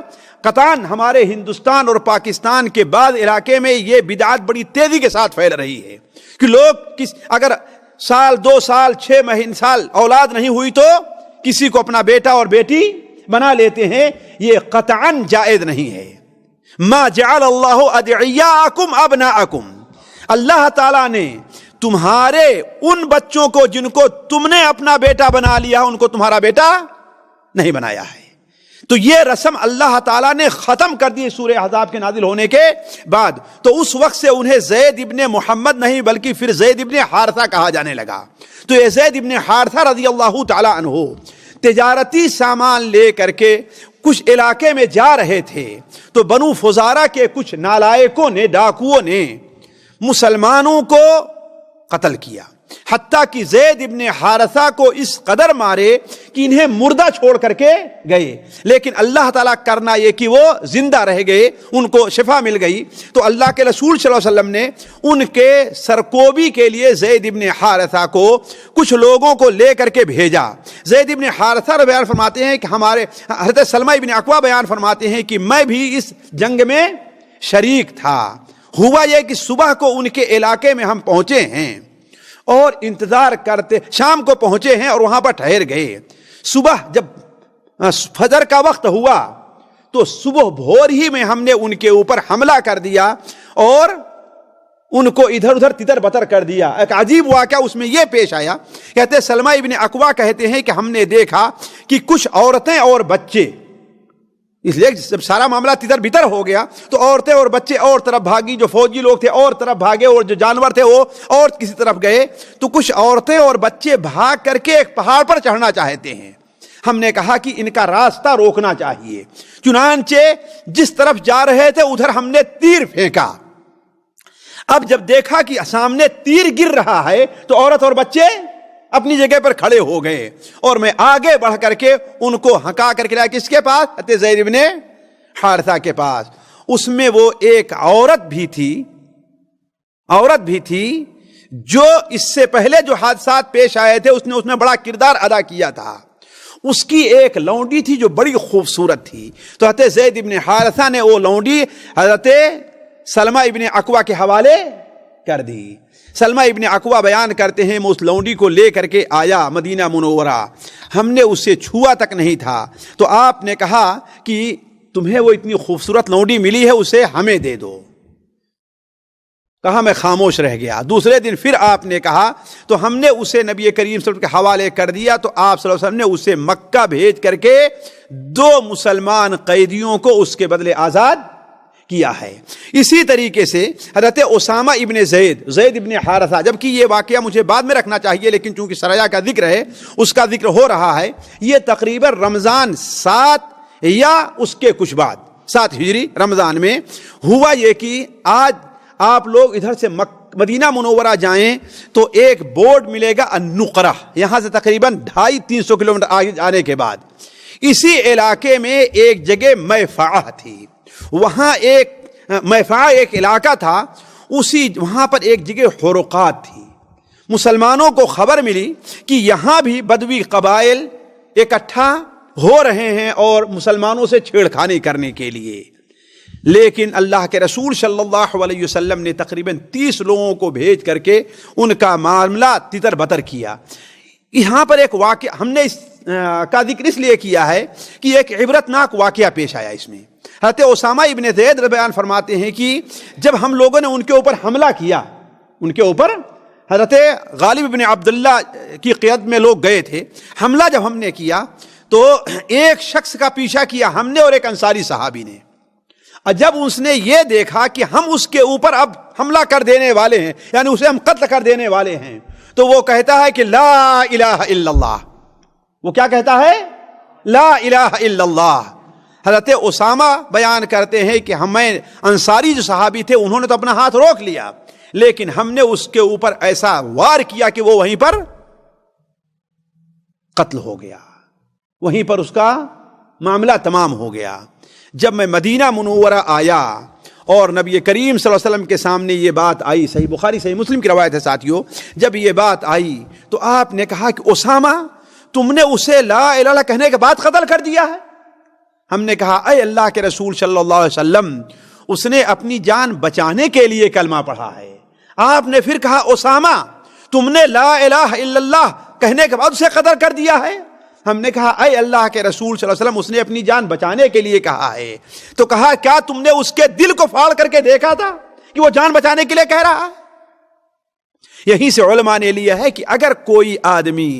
قطعاً ہمارے ہندوستان اور پاکستان کے بعض علاقے میں یہ بدعت بڑی تیزی کے ساتھ پھیل رہی ہے کہ لوگ اگر سال 2 سال 6 مہینے سال اولاد نہیں ہوئی تو کسی کو اپنا بیٹا اور بیٹی بنا لیتے ہیں۔ یہ قطعاً جائز نہیں ہے۔ ما جعل اللہ ادعیاءکم ابناءکم، اللہ تعالیٰ نے تمہارے ان بچوں کو جن کو تم نے اپنا بیٹا بنا لیا ان کو تمہارا بیٹا نہیں بنایا ہے۔ تو یہ رسم اللہ تعالیٰ نے ختم کر دی سورہ احزاب کے نازل ہونے کے بعد، تو اس وقت سے انہیں زید ابن محمد نہیں بلکہ پھر زید ابن حارثہ کہا جانے لگا۔ تو یہ زید ابن حارثہ رضی اللہ تعالیٰ عنہ تجارتی سامان لے کر کے کچھ علاقے میں جا رہے تھے، تو بنو فزارہ کے کچھ نالائقوں نے، ڈاکوؤں نے مسلمانوں کو قتل کیا، حتیٰ کہ زید ابن حارثہ کو اس قدر مارے کہ انہیں مردہ چھوڑ کر کے گئے، لیکن اللہ تعالیٰ کرنا یہ کہ وہ زندہ رہ گئے، ان کو شفا مل گئی۔ تو اللہ کے رسول صلی اللہ علیہ وسلم نے ان کے سرکوبی کے لیے زید ابن حارثہ کو کچھ لوگوں کو لے کر کے بھیجا۔ زید ابن حارثہ بیان فرماتے ہیں کہ ہمارے حضرت سلمہ ابن اکوع بیان فرماتے ہیں کہ میں بھی اس جنگ میں شریک تھا۔ ہوا یہ کہ صبح کو ان کے علاقے میں ہم پہنچے ہیں اور انتظار کرتے، شام کو پہنچے ہیں اور وہاں پر ٹھہر گئے۔ صبح جب فجر کا وقت ہوا تو صبح بھور ہی میں ہم نے ان کے اوپر حملہ کر دیا اور ان کو ادھر ادھر تتر بتر کر دیا۔ ایک عجیب واقعہ اس میں یہ پیش آیا، کہتے سلمہ ابن اکوع کہتے ہیں کہ ہم نے دیکھا کہ کچھ عورتیں اور بچے، اس لیے جب سارا معاملہ تتر بتر ہو گیا تو عورتیں اور بچے اور طرف بھاگی، جو فوجی لوگ تھے اور طرف بھاگے اور جو جانور تھے وہ اور کسی طرف گئے، تو کچھ عورتیں اور بچے بھاگ کر کے ایک پہاڑ پر چڑھنا چاہتے ہیں۔ ہم نے کہا کہ ان کا راستہ روکنا چاہیے، چنانچہ جس طرف جا رہے تھے ادھر ہم نے تیر پھینکا۔ اب جب دیکھا کہ سامنے تیر گر رہا ہے تو عورت اور بچے اپنی جگہ پر کھڑے ہو گئے، اور میں آگے بڑھ کر کے ان کو ہکا کر کے لایا کس کے پاس؟ حضرت زید ابن حارثہ کے پاس۔ اس میں وہ ایک عورت بھی تھی جو اس سے پہلے جو حادثات پیش آئے تھے اس نے بڑا کردار ادا کیا تھا۔ اس کی ایک لونڈی تھی جو بڑی خوبصورت تھی، تو حضرت زید ابن حارثہ نے وہ لونڈی حضرت سلمہ ابن اکوع کے حوالے کر دی۔ سلمہ ابن اکوع بیان کرتے ہیں میں اس لونڈی کو لے کر کے آیا مدینہ منورہ، ہم نے اسے چھوا تک نہیں تھا، تو آپ نے کہا کہ تمہیں وہ اتنی خوبصورت لونڈی ملی ہے اسے ہمیں دے دو۔ کہا میں خاموش رہ گیا۔ دوسرے دن پھر آپ نے کہا تو ہم نے اسے نبی کریم صلی اللہ علیہ وسلم کے حوالے کر دیا، تو آپ صلی اللہ علیہ وسلم نے اسے مکہ بھیج کر کے 2 مسلمان قیدیوں کو اس کے بدلے آزاد کیا ہے۔ اسی طریقے سے حضرت اسامہ ابن زید ابن حارثہ، جبکہ یہ واقعہ مجھے بعد میں رکھنا چاہیے لیکن چونکہ سریا کا ذکر ہے اس کا ذکر ہو رہا ہے، یہ تقریباً رمضان 7 یا اس کے کچھ بعد 7 ہجری رمضان میں ہوا یہ کہ آج آپ لوگ ادھر سے مدینہ منورہ جائیں تو ایک بورڈ ملے گا النقرہ، یہاں سے تقریباً 250-300 کلومیٹر آگے جانے کے بعد اسی علاقے میں ایک جگہ میفعہ تھی، وہاں ایک میفعہ ایک علاقہ تھا، وہاں پر ایک جگہ حرقات تھی۔ مسلمانوں کو خبر ملی کہ یہاں بھی بدوی قبائل اکٹھا ہو رہے ہیں اور مسلمانوں سے چھیڑخانی کرنے کے لیے، لیکن اللہ کے رسول صلی اللہ علیہ وسلم نے تقریباً 30 لوگوں کو بھیج کر کے ان کا معاملہ تتر بتر کیا۔ یہاں پر ایک واقعہ ہم نے اس کا ذکر اس لیے کیا ہے کہ ایک عبرتناک واقعہ پیش آیا اس میں۔ حضرت اسامہ ابن زید بیان فرماتے ہیں کہ جب ہم لوگوں نے ان کے اوپر حملہ کیا، ان کے اوپر حضرت غالب ابن عبداللہ کی قیادت میں لوگ گئے تھے، حملہ جب ہم نے کیا تو ایک شخص کا پیچھا کیا ہم نے اور ایک انصاری صحابی نے۔ جب اس نے یہ دیکھا کہ ہم اس کے اوپر اب حملہ کر دینے والے ہیں، یعنی اسے ہم قتل کر دینے والے ہیں، تو وہ کہتا ہے کہ لا الہ الا اللہ۔ وہ کیا کہتا ہے؟ لا الہ الا اللہ۔ حضرت اسامہ بیان کرتے ہیں کہ ہمیں انصاری جو صحابی تھے انہوں نے تو اپنا ہاتھ روک لیا، لیکن ہم نے اس کے اوپر ایسا وار کیا کہ وہ وہیں پر قتل ہو گیا، وہیں پر اس کا معاملہ تمام ہو گیا۔ جب میں مدینہ منورہ آیا اور نبی کریم صلی اللہ علیہ وسلم کے سامنے یہ بات آئی، صحیح بخاری صحیح مسلم کی روایت ہے ساتھیوں، جب یہ بات آئی تو آپ نے کہا کہ اسامہ تم نے اسے لا الہ الا اللہ کہنے کے بعد قتل کر دیا ہے؟ ہم نے کہا اے اللہ کے رسول صلی اللہ علیہ وسلم، اس نے اپنی جان بچانے کے لیے کلمہ پڑھا ہے۔ آپ نے پھر کہا اسامہ تم نے لا الہ الا اللہ کہنے کے بعد اسے قتل کر دیا ہے؟ ہم نے کہا اے اللہ کے رسول صلی اللہ علیہ وسلم، اس نے اپنی جان بچانے کے لیے کہا ہے۔ تو کہا کیا تم نے اس کے دل کو پھاڑ کر کے دیکھا تھا کہ وہ جان بچانے کے لیے کہہ رہا ہے؟ یہیں سے علماء نے لیا ہے کہ اگر کوئی آدمی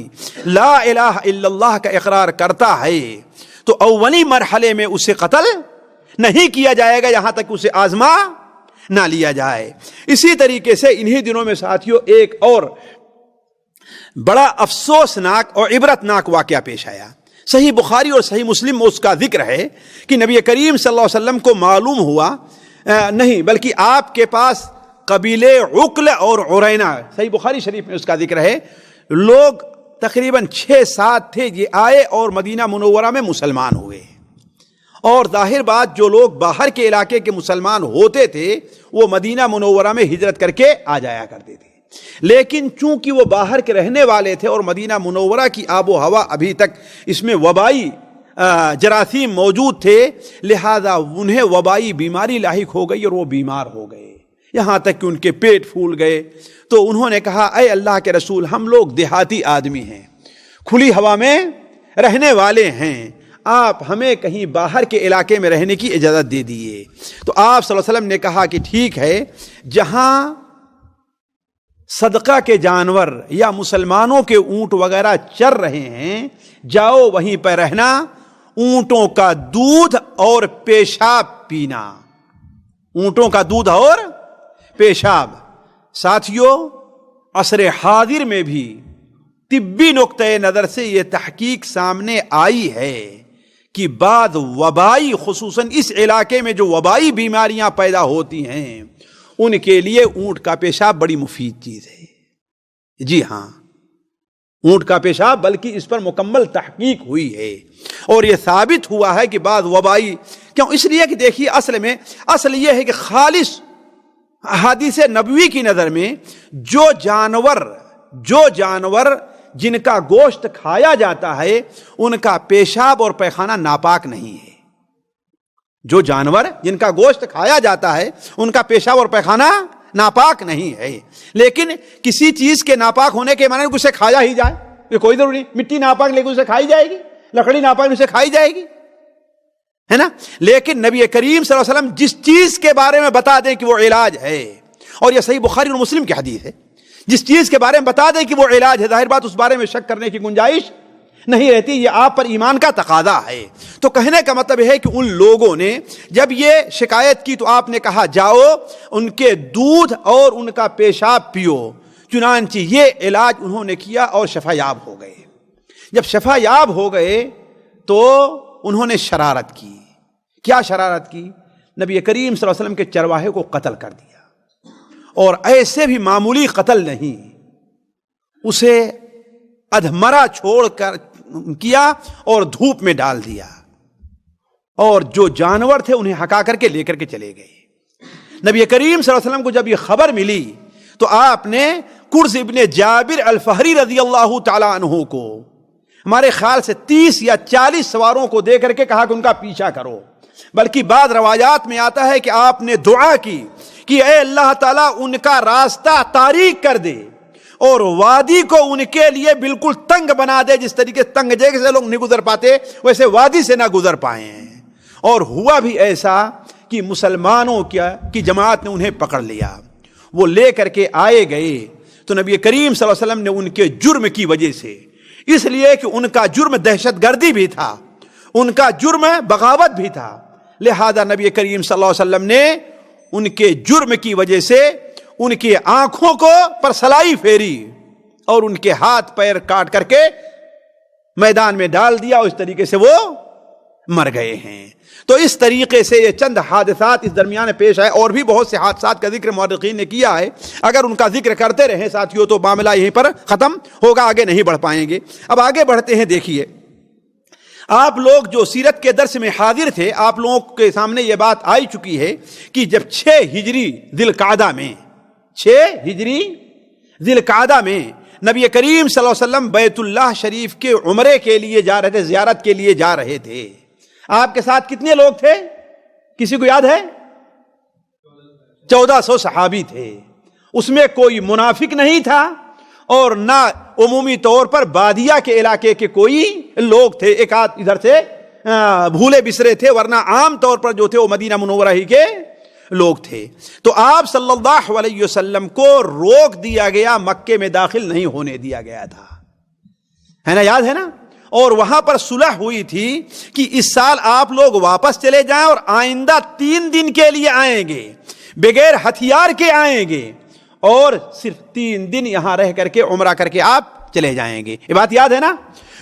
لا الہ الا اللہ کا اقرار کرتا ہے تو اولی مرحلے میں اسے قتل نہیں کیا جائے گا یہاں تک اسے آزما نہ لیا جائے۔ اسی طریقے سے انہی دنوں میں ساتھیوں ایک اور بڑا افسوسناک اور عبرتناک واقعہ پیش آیا۔ صحیح بخاری اور صحیح مسلم میں اس کا ذکر ہے کہ نبی کریم صلی اللہ علیہ وسلم کو معلوم ہوا نہیں بلکہ آپ کے پاس قبیلے عقل اور عرینہ، صحیح بخاری شریف میں اس کا ذکر ہے، لوگ تقریباً 6-7 تھے، یہ آئے اور مدینہ منورہ میں مسلمان ہوئے۔ اور ظاہر بات جو لوگ باہر کے علاقے کے مسلمان ہوتے تھے وہ مدینہ منورہ میں ہجرت کر کے آ جایا کرتے تھے، لیکن چونکہ وہ باہر کے رہنے والے تھے اور مدینہ منورہ کی آب و ہوا ابھی تک اس میں وبائی جراثیم موجود تھے، لہذا انہیں وبائی بیماری لاحق ہو گئی اور وہ بیمار ہو گئے، یہاں تک کہ ان کے پیٹ پھول گئے۔ تو انہوں نے کہا اے اللہ کے رسول، ہم لوگ دیہاتی آدمی ہیں، کھلی ہوا میں رہنے والے ہیں، آپ ہمیں کہیں باہر کے علاقے میں رہنے کی اجازت دے دیئے۔ تو آپ صلی اللہ علیہ وسلم نے کہا کہ ٹھیک ہے، جہاں صدقہ کے جانور یا مسلمانوں کے اونٹ وغیرہ چر رہے ہیں جاؤ وہیں پہ رہنا، اونٹوں کا دودھ اور پیشاب پینا، اونٹوں کا دودھ اور پیشاب۔ ساتھیوں عصر حاضر میں بھی طبی نقطۂ نظر سے یہ تحقیق سامنے آئی ہے کہ بعض وبائی، خصوصاً اس علاقے میں جو وبائی بیماریاں پیدا ہوتی ہیں ان کے لیے اونٹ کا پیشاب بڑی مفید چیز ہے۔ جی ہاں، اونٹ کا پیشاب، بلکہ اس پر مکمل تحقیق ہوئی ہے اور یہ ثابت ہوا ہے کہ بعض وبائی، کیوں؟ اس لیے کہ دیکھیے اصل یہ ہے کہ خالص احادیث نبوی کی نظر میں جو جانور جن کا گوشت کھایا جاتا ہے ان کا پیشاب اور پیخانہ ناپاک نہیں ہے۔ جو جانور جن کا گوشت کھایا جاتا ہے ان کا پیشاب اور پیخانہ ناپاک نہیں ہے، لیکن کسی چیز کے ناپاک ہونے کے معنی اسے کھایا ہی جائے، یہ کوئی ضروری نہیں۔ مٹی ناپاک لیکن اسے کھائی جائے گی، لکڑی ناپاک اسے کھائی جائے گی، ہے نا؟ لیکن نبی کریم صلی اللہ علیہ وسلم جس چیز کے بارے میں بتا دیں کہ وہ علاج ہے، اور یہ صحیح بخاری اور مسلم کی حدیث ہے، جس چیز کے بارے میں بتا دیں کہ وہ علاج ہے، ظاہر بات اس بارے میں شک کرنے کی گنجائش نہیں رہتی، یہ آپ پر ایمان کا تقاضا ہے۔ تو کہنے کا مطلب ہے کہ ان لوگوں نے جب یہ شکایت کی تو آپ نے کہا جاؤ ان کے دودھ اور ان کا پیشاب پیو، چنانچہ یہ علاج انہوں نے کیا اور شفا یاب ہو گئے۔ جب شفا یاب ہو گئے تو انہوں نے شرارت کی. کیا شرارت کی؟ نبی کریم صلی اللہ علیہ وسلم کے چرواہے کو قتل کر دیا, اور ایسے بھی معمولی قتل نہیں, اسے ادھمرا چھوڑ کر کیا اور دھوپ میں ڈال دیا, اور جو جانور تھے انہیں ہکا کر کے لے کر کے چلے گئے. نبی کریم صلی اللہ علیہ وسلم کو جب یہ خبر ملی تو آپ نے کرز ابن جابر الفہری رضی اللہ تعالی عنہ کو, ہمارے خیال سے 30 یا 40 سواروں کو دے کر کے کہا کہ ان کا پیچھا کرو. بلکہ بعض روایات میں آتا ہے کہ آپ نے دعا کی کہ اے اللہ تعالیٰ ان کا راستہ تاریک کر دے اور وادی کو ان کے لیے بالکل تنگ بنا دے, جس طریقے سے تنگ جگہ سے لوگ نہیں گزر پاتے ویسے وادی سے نہ گزر پائے. اور ہوا بھی ایسا کہ مسلمانوں کی جماعت نے انہیں پکڑ لیا, وہ لے کر کے آئے گئے تو نبی کریم صلی اللہ علیہ وسلم نے ان کے جرم کی وجہ سے, اس لیے کہ ان کا جرم دہشت گردی بھی تھا, ان کا جرم بغاوت بھی تھا, لہذا نبی کریم صلی اللہ علیہ وسلم نے ان کے جرم کی وجہ سے ان کی آنکھوں کو پر سلائی پھیری اور ان کے ہاتھ پیر کاٹ کر کے میدان میں ڈال دیا, اور اس طریقے سے وہ مر گئے ہیں. تو اس طریقے سے یہ چند حادثات اس درمیان پیش آئے, اور بھی بہت سے حادثات کا ذکر مورخین نے کیا ہے. اگر ان کا ذکر کرتے رہیں ساتھیوں تو معاملہ یہیں پر ختم ہوگا, آگے نہیں بڑھ پائیں گے. اب آگے بڑھتے ہیں. دیکھیے آپ لوگ جو سیرت کے درس میں حاضر تھے, آپ لوگوں کے سامنے یہ بات آئی چکی ہے کہ جب 6 ہجری ذی القعدہ میں 6 ہجری ذی القعدہ میں نبی کریم صلی اللہ علیہ وسلم بیت اللہ شریف کے عمرے کے لیے جا رہے تھے, زیارت کے لیے جا رہے تھے. آپ کے ساتھ کتنے لوگ تھے؟ کسی کو یاد ہے؟ 1400 صحابی تھے. اس میں کوئی منافق نہیں تھا اور نہ عمومی طور پر بادیہ کے علاقے کے کوئی لوگ تھے, ایک آدھ ادھر سے بھولے بسرے تھے, ورنہ عام طور پر جو تھے وہ مدینہ منورہ ہی کے لوگ تھے. تو آپ صلی اللہ علیہ وسلم کو روک دیا گیا, مکے میں داخل نہیں ہونے دیا گیا تھا, ہے نا, یاد ہے نا. اور وہاں پر صلح ہوئی تھی کہ اس سال آپ لوگ واپس چلے جائیں اور آئندہ 3 دن کے لیے آئیں گے, بغیر ہتھیار کے آئیں گے, اور صرف 3 دن یہاں رہ کر کے عمرہ کر کے آپ چلے جائیں گے. یہ بات یاد ہے نا.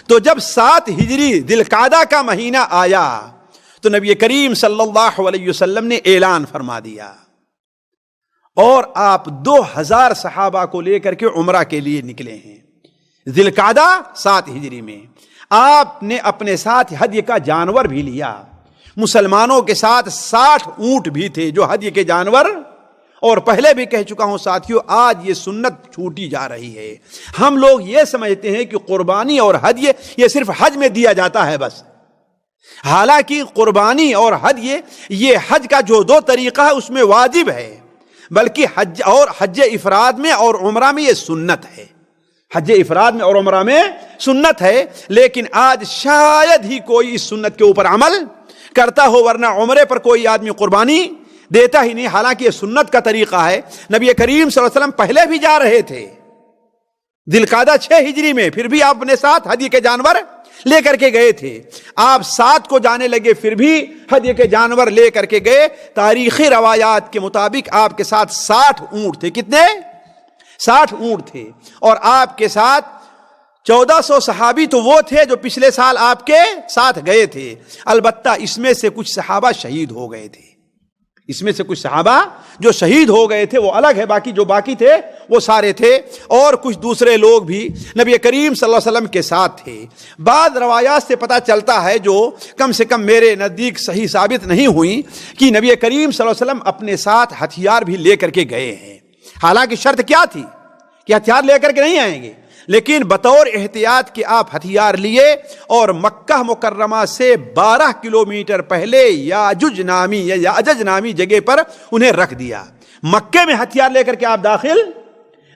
تو جب 7 ہجری ذی القعدہ کا مہینہ آیا تو نبی کریم صلی اللہ علیہ وسلم نے اعلان فرما دیا, اور آپ 2000 صحابہ کو لے کر کے عمرہ کے لیے نکلے ہیں. ذی القعدہ 7 ہجری میں آپ نے اپنے ساتھ ہدی کا جانور بھی لیا. مسلمانوں کے ساتھ 60 اونٹ بھی تھے جو ہدی کے جانور, اور پہلے بھی کہہ چکا ہوں ساتھیوں, آج یہ سنت چھوٹی جا رہی ہے. ہم لوگ یہ سمجھتے ہیں کہ قربانی اور ہدیہ یہ صرف حج میں دیا جاتا ہے بس, حالانکہ قربانی اور ہدیہ یہ حج کا جو 2 طریقہ ہے اس میں واجب ہے, بلکہ حج اور حج افراد میں اور عمرہ میں یہ سنت ہے. حج افراد میں اور عمرہ میں سنت ہے, لیکن آج شاید ہی کوئی اس سنت کے اوپر عمل کرتا ہو, ورنہ عمرے پر کوئی آدمی قربانی دیتا ہی نہیں, حالانکہ یہ سنت کا طریقہ ہے. نبی کریم صلی اللہ علیہ وسلم پہلے بھی جا رہے تھے ذی القعدہ 6 ہجری میں, پھر بھی آپ اپنے ساتھ ہدی کے جانور لے کر کے گئے تھے. آپ 7 کو جانے لگے, پھر بھی ہدی کے جانور لے کر کے گئے. تاریخی روایات کے مطابق آپ کے ساتھ 60 اونٹ تھے. کتنے؟ 60 اونٹ تھے. اور آپ کے ساتھ 1400 صحابی تو وہ تھے جو پچھلے سال آپ کے ساتھ گئے تھے. البتہ اس میں سے کچھ صحابہ شہید ہو گئے تھے, اس میں سے کچھ صحابہ جو شہید ہو گئے تھے وہ الگ ہے, باقی جو باقی تھے وہ سارے تھے, اور کچھ دوسرے لوگ بھی نبی کریم صلی اللہ علیہ وسلم کے ساتھ تھے. بعض روایات سے پتہ چلتا ہے, جو کم سے کم میرے نزدیک صحیح ثابت نہیں ہوئی, کہ نبی کریم صلی اللہ علیہ وسلم اپنے ساتھ ہتھیار بھی لے کر کے گئے ہیں. حالانکہ شرط کیا تھی کہ ہتھیار لے کر کے نہیں آئیں گے, لیکن بطور احتیاط کہ آپ ہتھیار لیے, اور مکہ مکرمہ سے 12 کلومیٹر پہلے یاجج نامی یا یاجج نامی جگہ پر انہیں رکھ دیا. مکے میں ہتھیار لے کر کے آپ داخل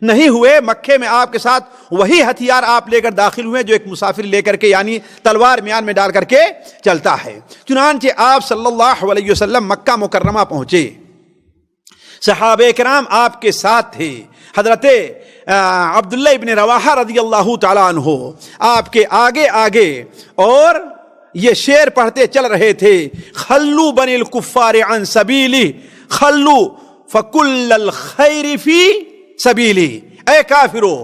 نہیں ہوئے, مکے میں آپ کے ساتھ وہی ہتھیار آپ لے کر داخل ہوئے جو ایک مسافر لے کر کے, یعنی تلوار میان میں ڈال کر کے چلتا ہے. چنانچہ آپ صلی اللہ علیہ وسلم مکہ مکرمہ پہنچے, صحابہ کرام آپ کے ساتھ تھے. حضرت عبداللہ ابن رواحہ رضی اللہ تعالیٰ عنہ آپ کے آگے آگے, اور یہ شعر پڑھتے چل رہے تھے, خلو بنی الکفار عن سبیلی خلو فکل الخیر فی سبیلی. اے کافرو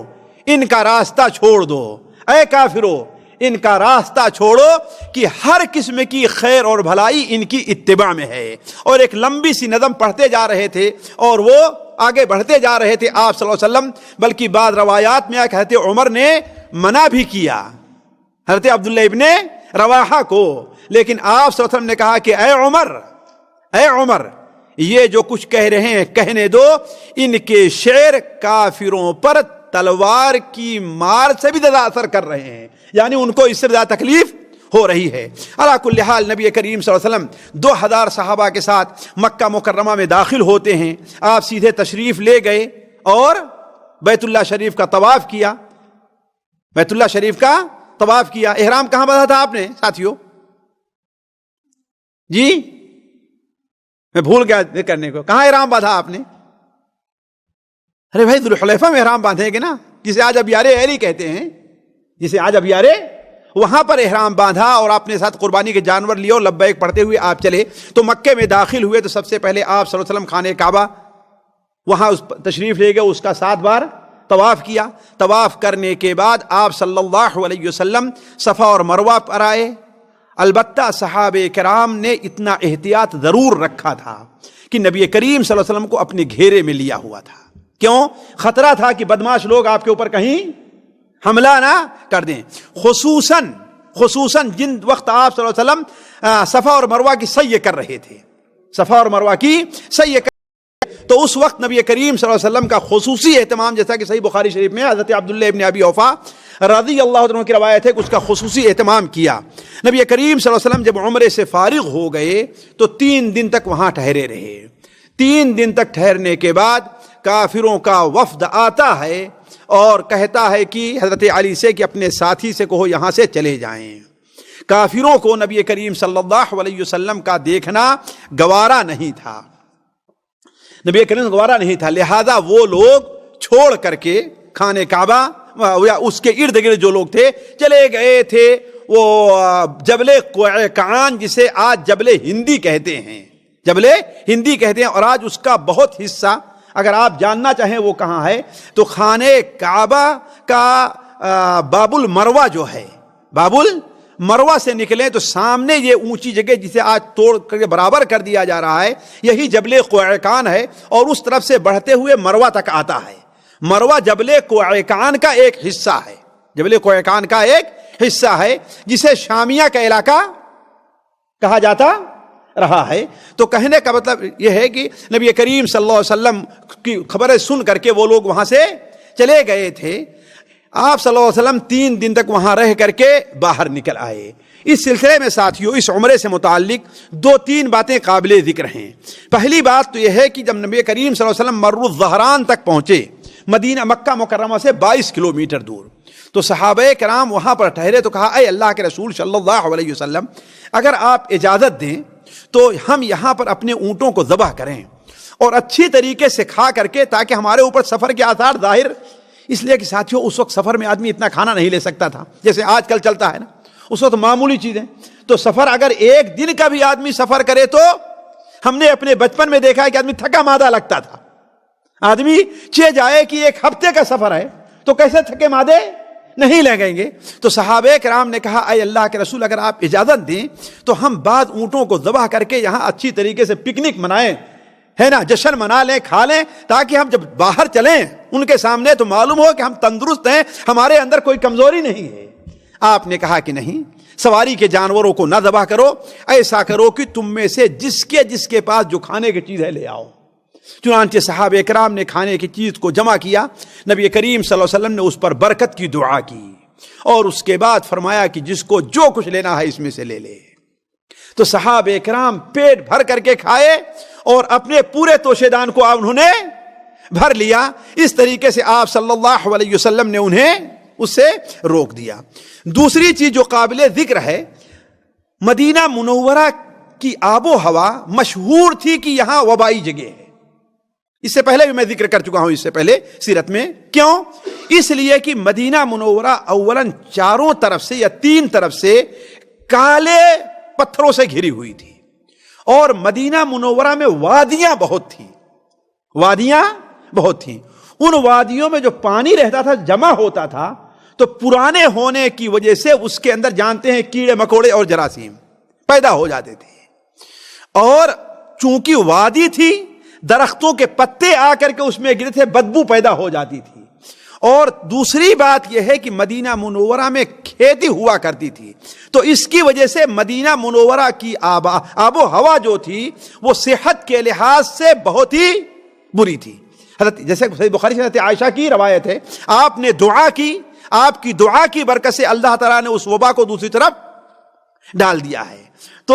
ان کا راستہ چھوڑ دو, اے کافرو ان کا راستہ چھوڑو کہ ہر قسم کی خیر اور بھلائی ان کی اتباع میں ہے. اور ایک لمبی سی نظم پڑھتے جا رہے تھے اور وہ آگے بڑھتے جا رہے تھے آپ صلی اللہ علیہ وسلم. بلکہ بعض روایات میں حضرت عمر نے منع بھی کیا حضرت عبداللہ ابن رواحہ کو، لیکن آپ صلی اللہ علیہ وسلم نے کہا کہ اے عمر یہ جو کچھ کہہ رہے ہیں کہنے دو، ان کے شعر کافروں پر تلوار کی مار سے بھی زیادہ اثر کر رہے ہیں، یعنی ان کو اس سے زیادہ تکلیف ہو رہی ہے. علی کل حال نبی کریم صلی اللہ علیہ وسلم 2000 صحابہ کے ساتھ مکہ مکرمہ میں داخل ہوتے ہیں. آپ سیدھے تشریف لے گئے اور بیت اللہ شریف کا طواف کیا. بیت اللہ شریف کا طواف کیا. احرام کہاں باندھا تھا آپ نے ساتھیوں؟ جی میں بھول گیا کرنے کو. کہاں احرام باندھا آپ نے؟ ارے بھائی ذوالحلیفہ میں احرام باندھیں گے نا، جسے آج ابیار ایلی کہتے ہیں، جسے آج ابیار، وہاں پر احرام باندھا اور اپنے ساتھ قربانی کے جانور لیے اور لبیک پڑھتے ہوئے آپ چلے. تو مکے میں داخل ہوئے تو سب سے پہلے آپ صلی اللہ علیہ وسلم خانہ کعبہ وہاں تشریف لے گئے، اس کا 7 بار طواف کیا. طواف کرنے کے بعد آپ صلی اللہ علیہ وسلم صفا اور مروہ پر آئے. البتہ صحابہ کرام نے اتنا احتیاط ضرور رکھا تھا کہ نبی کریم صلی اللہ علیہ وسلم کو اپنے گھیرے میں لیا ہوا تھا. کیوں؟ خطرہ تھا کہ بدماش لوگ آپ کے اوپر کہیں حملہ نہ کر دیں. خصوصاً جن وقت آپ صلی اللہ علیہ وسلم صفا اور مروہ کی سعی کر رہے تھے، صفا اور مروہ کی سعی کر، تو اس وقت نبی کریم صلی اللہ علیہ وسلم کا خصوصی اہتمام، جیسا کہ صحیح بخاری شریف میں حضرت عبداللہ ابن ابی اوفا رضی اللہ عنہ کی روایت ہے کہ اس کا خصوصی اہتمام کیا. نبی کریم صلی اللہ علیہ وسلم جب عمرے سے فارغ ہو گئے تو 3 دن تک وہاں ٹھہرے رہے. 3 دن تک ٹھہرنے کے بعد کافروں کا وفد آتا ہے اور کہتا ہے کہ حضرت علی سے کہ اپنے ساتھی سے کہو یہاں سے چلے جائیں. کافروں کو نبی کریم صلی اللہ علیہ وسلم کا دیکھنا گوارا نہیں تھا، نبی کریم گوارا نہیں تھا، لہذا وہ لوگ چھوڑ کر کے خانہ کعبہ یا اس کے ارد گرد جو لوگ تھے چلے گئے تھے وہ جبل قعقاع، جسے آج جبل ہندی کہتے ہیں، جبل ہندی کہتے ہیں. اور آج اس کا بہت حصہ اگر آپ جاننا چاہیں وہ کہاں ہے تو خانہ کعبہ کا باب المروہ جو ہے، باب المروہ سے نکلیں تو سامنے یہ اونچی جگہ جسے آج توڑ کر برابر کر دیا جا رہا ہے، یہی جبل قعقاع ہے اور اس طرف سے بڑھتے ہوئے مروہ تک آتا ہے. مروہ جبل قعقاع کا ایک حصہ ہے، جبل قعقاع کا ایک حصہ ہے جسے شامیہ کا علاقہ کہا جاتا رہا ہے. تو کہنے کا مطلب یہ ہے کہ نبی کریم صلی اللہ علیہ وسلم کی خبریں سن کر کے وہ لوگ وہاں سے چلے گئے تھے. آپ صلی اللہ علیہ وسلم 3 دن تک وہاں رہ کر کے باہر نکل آئے. اس سلسلے میں ساتھیوں اس عمرے سے متعلق 2-3 باتیں قابل ذکر ہیں. پہلی بات تو یہ ہے کہ جب نبی کریم صلی اللہ علیہ وسلم مر الظہران تک پہنچے، مدینہ مکہ مکرمہ سے 22 کلومیٹر دور، تو صحابہ کرام وہاں پر ٹھہرے تو کہا اے اللہ کے رسول صلی اللہ علیہ وسلم اگر آپ اجازت دیں تو ہم یہاں پر اپنے اونٹوں کو ذبح کریں اور اچھی طریقے سے کھا کر کے، تاکہ ہمارے اوپر سفر کے آثار ظاہر، اس لیے کہ ساتھیوں اس وقت سفر میں آدمی اتنا کھانا نہیں لے سکتا تھا جیسے آج کل چلتا ہے نا، اس وقت معمولی چیزیں. تو سفر اگر 1 دن کا بھی آدمی سفر کرے تو ہم نے اپنے بچپن میں دیکھا ہے کہ آدمی تھکا مادہ لگتا تھا. آدمی چہ جائے کہ 1 ہفتے کا سفر ہے تو کیسے تھکے مادے نہیں لگیں گے. تو صحابہ کرام نے کہا اے اللہ کے رسول اگر آپ اجازت دیں تو ہم بعض اونٹوں کو ذبح کر کے یہاں اچھی طریقے سے پکنک منائیں، ہے نا، جشن منا لیں، کھا لیں، تاکہ ہم جب باہر چلیں ان کے سامنے تو معلوم ہو کہ ہم تندرست ہیں، ہمارے اندر کوئی کمزوری نہیں ہے. آپ نے کہا کہ نہیں، سواری کے جانوروں کو نہ ذبح کرو، ایسا کرو کہ تم میں سے جس کے پاس جو کھانے کی چیز ہے لے آؤ. چنانچہ صحابہ کرام نے کھانے کی چیز کو جمع کیا. نبی کریم صلی اللہ علیہ وسلم نے اس پر برکت کی دعا کی اور اس کے بعد فرمایا کہ جس کو جو کچھ لینا ہے اس میں سے لے لے. تو صحابہ کرام پیٹ بھر کر کے کھائے اور اپنے پورے توشے دان کو انہوں نے بھر لیا. اس طریقے سے آپ صلی اللہ علیہ وسلم نے انہیں اس سے روک دیا. دوسری چیز جو قابل ذکر ہے، مدینہ منورہ کی آب و ہوا مشہور تھی کہ یہاں وبائی جگہ ہے. اس سے پہلے بھی میں ذکر کر چکا ہوں، اس سے پہلے سیرت میں. کیوں؟ اس لیے کہ مدینہ منورہ اولاً چاروں طرف سے یا 3 طرف سے کالے پتھروں سے گھری ہوئی تھی اور مدینہ منورہ میں وادیاں بہت تھیں، وادیاں بہت تھیں. ان وادیوں میں جو پانی رہتا تھا، جمع ہوتا تھا، تو پرانے ہونے کی وجہ سے اس کے اندر جانتے ہیں کیڑے مکوڑے اور جراثیم پیدا ہو جاتے تھے، اور چونکہ وادی تھی درختوں کے پتے آ کر کے اس میں گرے تھے، بدبو پیدا ہو جاتی تھی۔ اور دوسری بات یہ ہے کہ مدینہ منورہ میں کھیتی ہوا کرتی تھی، تو اس کی وجہ سے مدینہ منورہ کی آب و ہوا جو تھی وہ صحت کے لحاظ سے بہت ہی بری تھی۔ حضرت جیسے صحیح بخاری سے حضرت عائشہ کی روایت ہے، آپ نے دعا کی، آپ کی دعا کی برکت سے اللہ تعالیٰ نے اس وبا کو دوسری طرف ڈال دیا ہے۔ تو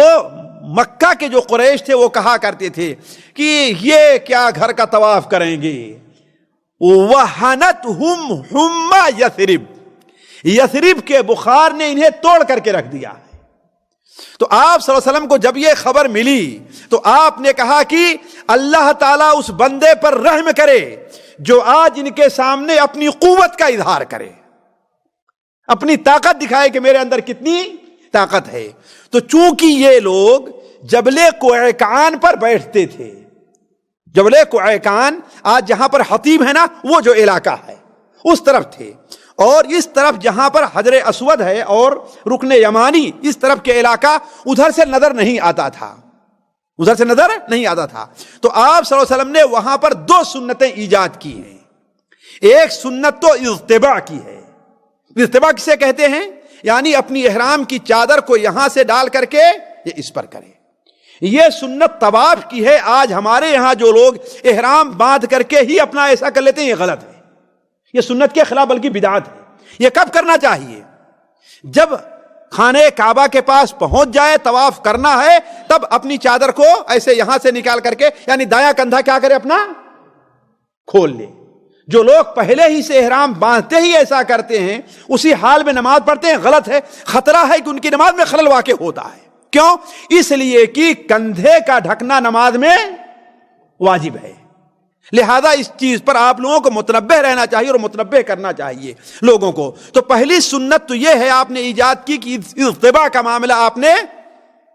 مکہ کے جو قریش تھے وہ کہا کرتے تھے کہ یہ کیا گھر کا طواف کریں گے، وَحَنَتْهُمْ حُمَّا یثرب، یثرب کے بخار نے انہیں توڑ کر کے رکھ دیا ہے۔ تو آپ صلی اللہ علیہ وسلم کو جب یہ خبر ملی تو آپ نے کہا کہ اللہ تعالیٰ اس بندے پر رحم کرے جو آج ان کے سامنے اپنی قوت کا اظہار کرے، اپنی طاقت دکھائے کہ میرے اندر کتنی طاقت ہے۔ تو چونکہ یہ لوگ جبل کوعکان پر بیٹھتے تھے، جبل کوعکان آج جہاں پر حطیم ہے نا، وہ جو علاقہ ہے اس طرف تھے، اور اس طرف جہاں پر حجر اسود ہے اور رکن یمانی، اس طرف کے علاقہ ادھر سے نظر نہیں آتا تھا، ادھر سے نظر نہیں آتا تھا۔ تو آپ صلی اللہ علیہ وسلم نے وہاں پر دو سنتیں ایجاد کی ہیں۔ ایک سنت تو اضطباع کی ہے۔ اضطباع کسے کہتے ہیں؟ یعنی اپنی احرام کی چادر کو یہاں سے ڈال کر کے یہ اس پر کرے۔ یہ سنت طواف کی ہے۔ آج ہمارے یہاں جو لوگ احرام باندھ کر کے ہی اپنا ایسا کر لیتے ہیں، یہ غلط ہے، یہ سنت کے خلاف بلکہ بدعت ہے۔ یہ کب کرنا چاہیے؟ جب خانہ کعبہ کے پاس پہنچ جائے، طواف کرنا ہے، تب اپنی چادر کو ایسے یہاں سے نکال کر کے، یعنی دایاں کندھا کیا کرے، اپنا کھول لے۔ جو لوگ پہلے ہی سے احرام باندھتے ہی ایسا کرتے ہیں، اسی حال میں نماز پڑھتے ہیں، غلط ہے۔ خطرہ ہے کہ ان کی نماز میں خلل واقع ہوتا ہے۔ کیوں؟ اس لیے کہ کندھے کا ڈھکنا نماز میں واجب ہے۔ لہذا اس چیز پر آپ لوگوں کو متنبہ رہنا چاہیے اور متنبہ کرنا چاہیے لوگوں کو۔ تو پہلی سنت تو یہ ہے آپ نے ایجاد کی کہ اضطباع کا معاملہ آپ نے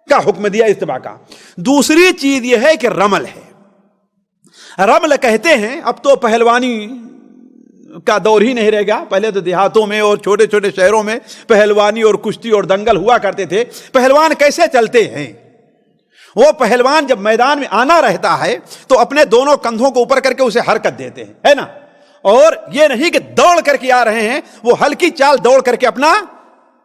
کا حکم دیا، اضطباع کا۔ دوسری چیز یہ ہے کہ رمل ہے۔ رمل کہتے ہیں، اب تو پہلوانی کا دور ہی نہیں رہے گا، پہلے تو دیہاتوں میں اور چھوٹے چھوٹے شہروں میں پہلوانی اور کشتی اور دنگل ہوا کرتے تھے۔ پہلوان کیسے چلتے ہیں؟ وہ پہلوان جب میدان میں آنا رہتا ہے تو اپنے دونوں کندھوں کو اوپر کر کے اسے حرکت دیتے ہیں، ہے نا، اور یہ نہیں کہ دوڑ کر کے آ رہے ہیں، وہ ہلکی چال دوڑ کر کے اپنا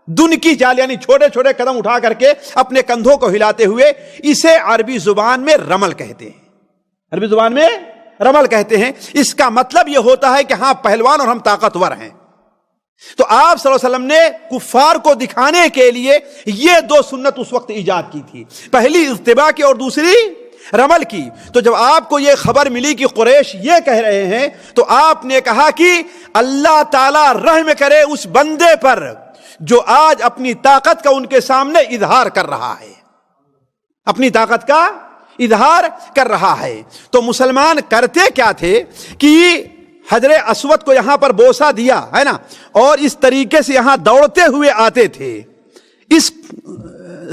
دن کی چال، یعنی چھوٹے چھوٹے قدم اٹھا کر کے اپنے کندھوں کو ہلاتے ہوئے، اسے عربی زبان میں رمل کہتے ہیں۔ عربی زبان میں رمل کہتے ہیں۔ اس کا مطلب یہ ہوتا ہے کہ ہاں پہلوان اور ہم طاقتور ہیں۔ تو آپ صلی اللہ علیہ وسلم نے کفار کو دکھانے کے لیے یہ دو سنت اس وقت ایجاد کی تھی، پہلی اضطباع کی اور دوسری رمل کی۔ تو جب آپ کو یہ خبر ملی کہ قریش یہ کہہ رہے ہیں تو آپ نے کہا کہ اللہ تعالی رحم کرے اس بندے پر جو آج اپنی طاقت کا ان کے سامنے اظہار کر رہا ہے، اپنی طاقت کا اظہار کر رہا ہے۔ تو مسلمان کرتے کیا تھے کہ حجر اسود کو یہاں پر بوسہ دیا ہے نا، اور اس طریقے سے یہاں دوڑتے ہوئے آتے تھے، اس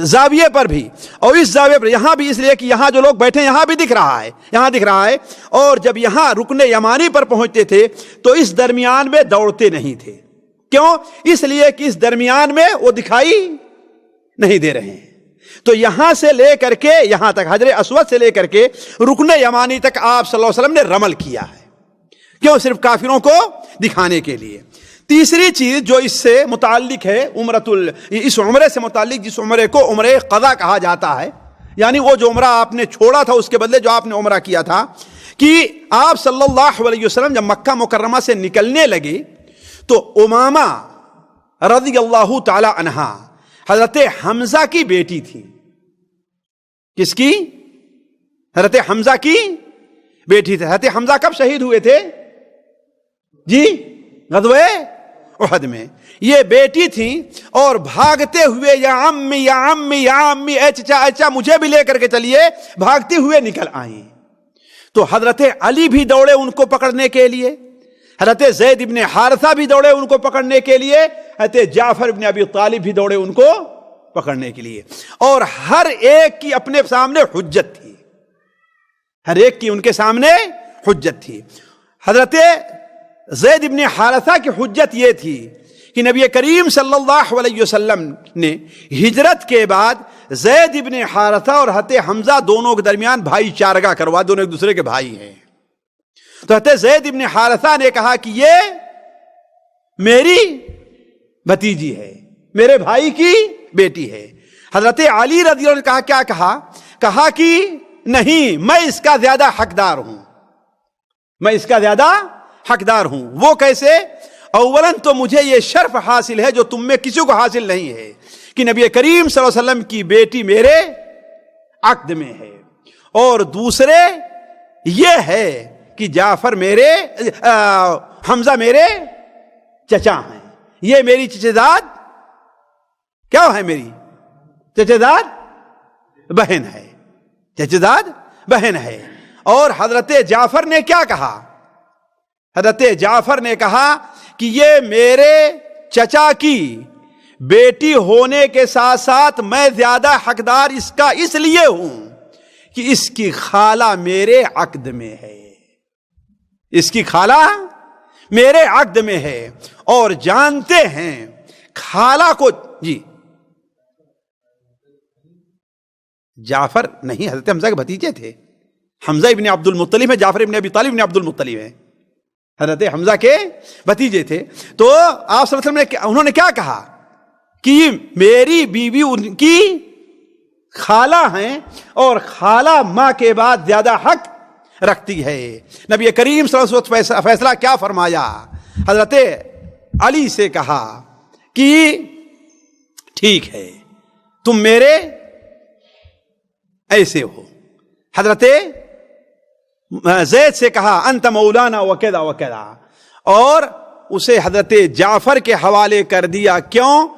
زاویے پر بھی اور اس زاویے پر، یہاں بھی، اس لیے کہ یہاں جو لوگ بیٹھے یہاں بھی دکھ رہا ہے، یہاں دکھ رہا ہے۔ اور جب یہاں رکن یمانی پر پہنچتے تھے تو اس درمیان میں دوڑتے نہیں تھے۔ کیوں؟ اس لیے کہ اس درمیان میں وہ دکھائی نہیں دے رہے ہیں۔ تو یہاں سے لے کر کے یہاں تک، حجر اسود سے لے کر کے رکن یمانی تک آپ صلی اللہ علیہ وسلم نے رمل کیا ہے۔ کیوں؟ صرف کافروں کو دکھانے کے لیے۔ تیسری چیز جو اس سے متعلق ہے، اس عمرے سے متعلق، جس عمرے کو عمرے قضا کہا جاتا ہے، یعنی وہ جو عمرہ آپ نے چھوڑا تھا اس کے بدلے جو آپ نے عمرہ کیا تھا، کہ آپ صلی اللہ علیہ وسلم جب مکہ مکرمہ سے نکلنے لگے تو امامہ رضی اللہ تعالی عنہا حضرت حمزہ کی بیٹی تھی۔ کس کی؟ حضرت حمزہ کی بیٹی تھی۔ حضرت حمزہ کب شہید ہوئے تھے؟ جی، غزوہ احد میں۔ یہ بیٹی تھی اور بھاگتے ہوئے یا امی یا امی یا امی، اے چچا اے چچا مجھے بھی لے کر کے چلیے، بھاگتے ہوئے نکل آئیں۔ تو حضرت علی بھی دوڑے ان کو پکڑنے کے لیے، حضرت زید ابن حارثہ بھی دوڑے ان کو پکڑنے کے لیے، حضرت جعفر ابن ابی طالب بھی دوڑے ان کو پکڑنے کے لیے، اور ہر ایک کی اپنے سامنے حجت تھی، ہر ایک کی ان کے سامنے حجت تھی۔ حضرت زید ابن حارثہ کی حجت یہ تھی کہ نبی کریم صلی اللہ علیہ وسلم نے ہجرت کے بعد زید ابن حارثہ اور حضرت حمزہ دونوں کے درمیان بھائی چارگاہ کروا، دونوں ایک دوسرے کے بھائی ہیں. تو حضرت زید ابن حارثہ نے کہا کہ یہ میری بھتیجی ہے، میرے بھائی کی بیٹی ہے. حضرت علی رضی اللہ عنہ نے کہا، کیا کہا کہ نہیں، میں اس کا زیادہ حقدار ہوں، میں اس کا زیادہ حقدار ہوں. وہ کیسے؟ اولاً تو مجھے یہ شرف حاصل ہے جو تم میں کسی کو حاصل نہیں ہے کہ نبی کریم صلی اللہ علیہ وسلم کی بیٹی میرے عقد میں ہے، اور دوسرے یہ ہے کہ جعفر میرے حمزہ میرے چچا ہیں. یہ میری چچیزاد کیا ہے؟ میری چچیزاد بہن ہے، چچیزاد بہن ہے. اور حضرت جعفر نے کیا کہا؟ حضرت جعفر نے کہا کہ یہ میرے چچا کی بیٹی ہونے کے ساتھ ساتھ میں زیادہ حقدار اس کا اس لیے ہوں کہ اس کی خالہ میرے عقد میں ہے، اس کی خالہ میرے عقد میں ہے. اور جانتے ہیں خالہ کو، جی جعفر نہیں، حضرت حمزہ کے بھتیجے تھے. حمزہ ابن عبد المطلب ہے، جعفر ابن ابی طالب ابن عبد المطلب ہے، حضرت حمزہ کے بھتیجے تھے. تو آپ صلی اللہ علیہ وسلم نے انہوں نے کیا کہا کہ میری بیوی ان کی خالہ ہیں اور خالہ ماں کے بعد زیادہ حق رکھتی ہے. نبی کریم صلی اللہ علیہ وسلم فیصلہ کیا فرمایا؟ حضرت علی سے کہا کہ ٹھیک ہے، تم میرے ایسے ہو. حضرت زید سے کہا انت مولانا وکذا وکذا، اور اسے حضرت جعفر کے حوالے کر دیا. کیوں؟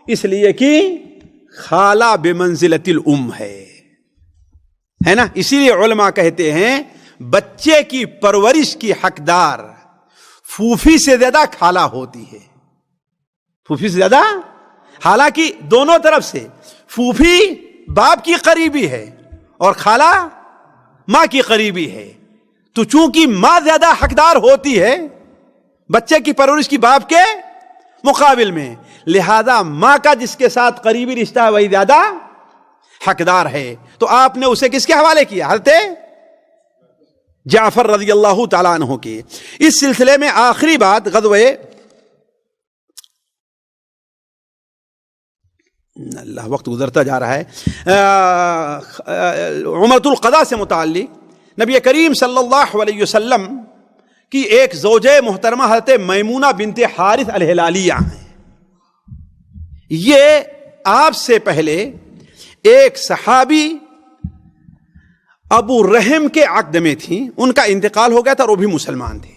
اس لیے کہ خالہ بمنزلت الام ہے نا. اسی لیے علماء کہتے ہیں بچے کی پرورش کی حقدار پھوپھی سے زیادہ خالہ ہوتی ہے، پھوپھی سے زیادہ. حالانکہ دونوں طرف سے پھوپھی باپ کی قریبی ہے اور خالہ ماں کی قریبی ہے، تو چونکہ ماں زیادہ حقدار ہوتی ہے بچے کی پرورش کی باپ کے مقابل میں، لہذا ماں کا جس کے ساتھ قریبی رشتہ ہے وہی زیادہ حقدار ہے. تو آپ نے اسے کس کے حوالے کیا؟ حضرت جعفر رضی اللہ تعالیٰ عنہ کی. اس سلسلے میں آخری بات غزوہ اللہ وقت گزرتا جا رہا ہے عمرۃ القضاء سے متعلق نبی کریم صلی اللہ علیہ وسلم کی ایک زوجہ محترمہ حضرت میمونہ بنت حارث الہلالیہ ہیں. یہ آپ سے پہلے ایک صحابی ابو رحم کے عقد میں تھیں، ان کا انتقال ہو گیا تھا اور وہ بھی مسلمان تھے.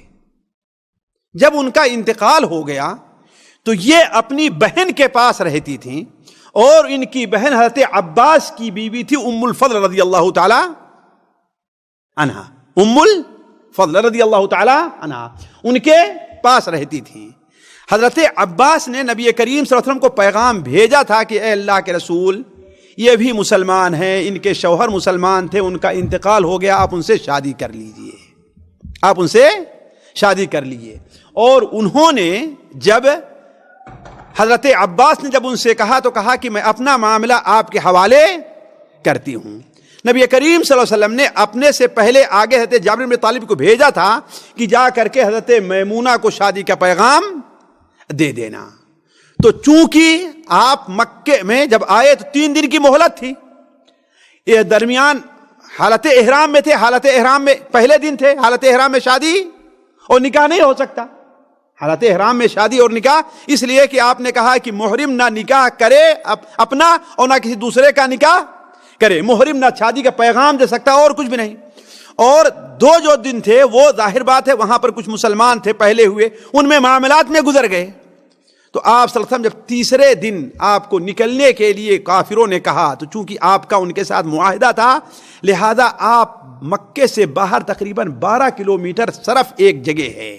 جب ان کا انتقال ہو گیا تو یہ اپنی بہن کے پاس رہتی تھیں، اور ان کی بہن حضرت عباس کی بیوی تھی ام الفضل رضی اللہ تعالی عنہا. ام الفضل رضی اللہ تعالی عنہا ان کے پاس رہتی تھیں. حضرت عباس نے نبی کریم صلی اللہ علیہ وسلم کو پیغام بھیجا تھا کہ اے اللہ کے رسول، یہ بھی مسلمان ہیں، ان کے شوہر مسلمان تھے، ان کا انتقال ہو گیا، آپ ان سے شادی کر لیجئے، آپ ان سے شادی کر لیجئے. اور انہوں نے جب حضرت عباس نے جب ان سے کہا تو کہا کہ میں اپنا معاملہ آپ کے حوالے کرتی ہوں. نبی کریم صلی اللہ علیہ وسلم نے اپنے سے پہلے آگے حضرت جعفر بن طالب کو بھیجا تھا کہ جا کر کے حضرت میمونہ کو شادی کا پیغام دے دینا. تو چونکہ آپ مکے میں جب آئے تو 3 دن کی مہلت تھی، یہ درمیان حالت احرام میں تھے، حالت احرام میں پہلے دن تھے، حالت احرام میں شادی اور نکاح نہیں ہو سکتا. حالت احرام میں شادی اور نکاح اس لیے کہ آپ نے کہا کہ محرم نہ نکاح کرے اپنا اور نہ کسی دوسرے کا نکاح کرے، محرم نہ شادی کا پیغام دے سکتا اور کچھ بھی نہیں. اور 2 جو دن تھے وہ ظاہر بات ہے وہاں پر کچھ مسلمان تھے پہلے ہوئے، ان میں معاملات میں گزر گئے. تو آپ صلی اللہ علیہ وسلم جب تیسرے دن آپ کو نکلنے کے لیے کافروں نے کہا، تو چونکہ آپ کا ان کے ساتھ معاہدہ تھا لہذا آپ مکے سے باہر تقریباً 12 کلومیٹر صرف ایک جگہ ہے،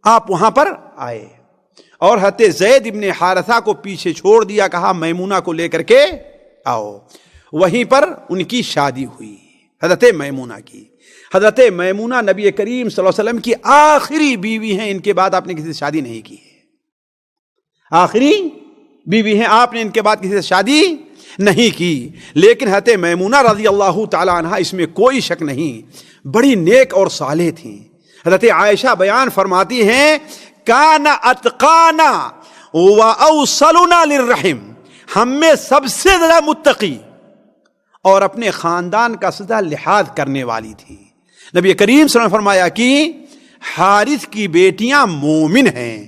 آپ وہاں پر آئے اور حضرت زید ابن حارثہ کو پیچھے چھوڑ دیا، کہا میمونہ کو لے کر کے آؤ. وہیں پر ان کی شادی ہوئی حضرت میمونہ کی. حضرت میمونہ نبی کریم صلی اللہ علیہ وسلم کی آخری بیوی ہیں، ان کے بعد آپ نے کسی سے شادی نہیں کی ہے. آخری بیوی ہیں, آپ نے ان کے بعد کسی سے شادی نہیں کی. لیکن حضرت میمونہ رضی اللہ تعالی عنہا اس میں کوئی شک نہیں, بڑی نیک اور صالح تھیں. حضرت عائشہ بیان فرماتی ہیں کان اتقانا واوصلنا للرحم, ہم میں سب سے زیادہ متقی اور اپنے خاندان کا سدا لحاظ کرنے والی تھی. نبی کریم صلی اللہ علیہ وسلم نے فرمایا کہ حارث کی بیٹیاں مومن ہیں.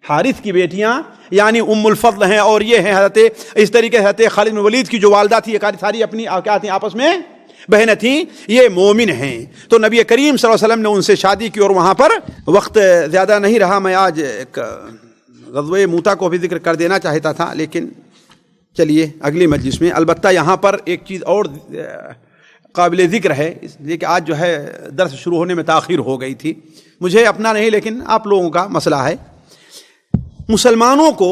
حارث کی بیٹیاں یعنی ام الفضل ہیں, اور یہ ہیں حضرت اس طریقے سے حضرت خالد بن ولید کی جو والدہ تھی, ساری اپنی کیا تھیں آپس میں بہنیں تھیں, یہ مومن ہیں. تو نبی کریم صلی اللہ علیہ وسلم نے ان سے شادی کی, اور وہاں پر وقت زیادہ نہیں رہا, میں آج ایک غزوہ موتا کو بھی ذکر کر دینا چاہتا تھا, لیکن چلیے اگلی مجلس میں. البتہ یہاں پر ایک چیز اور قابل ذکر ہے, اس لیے کہ آج جو ہے درس شروع ہونے میں تاخیر ہو گئی تھی. مجھے اپنا نہیں لیکن آپ لوگوں کا مسئلہ ہے. مسلمانوں کو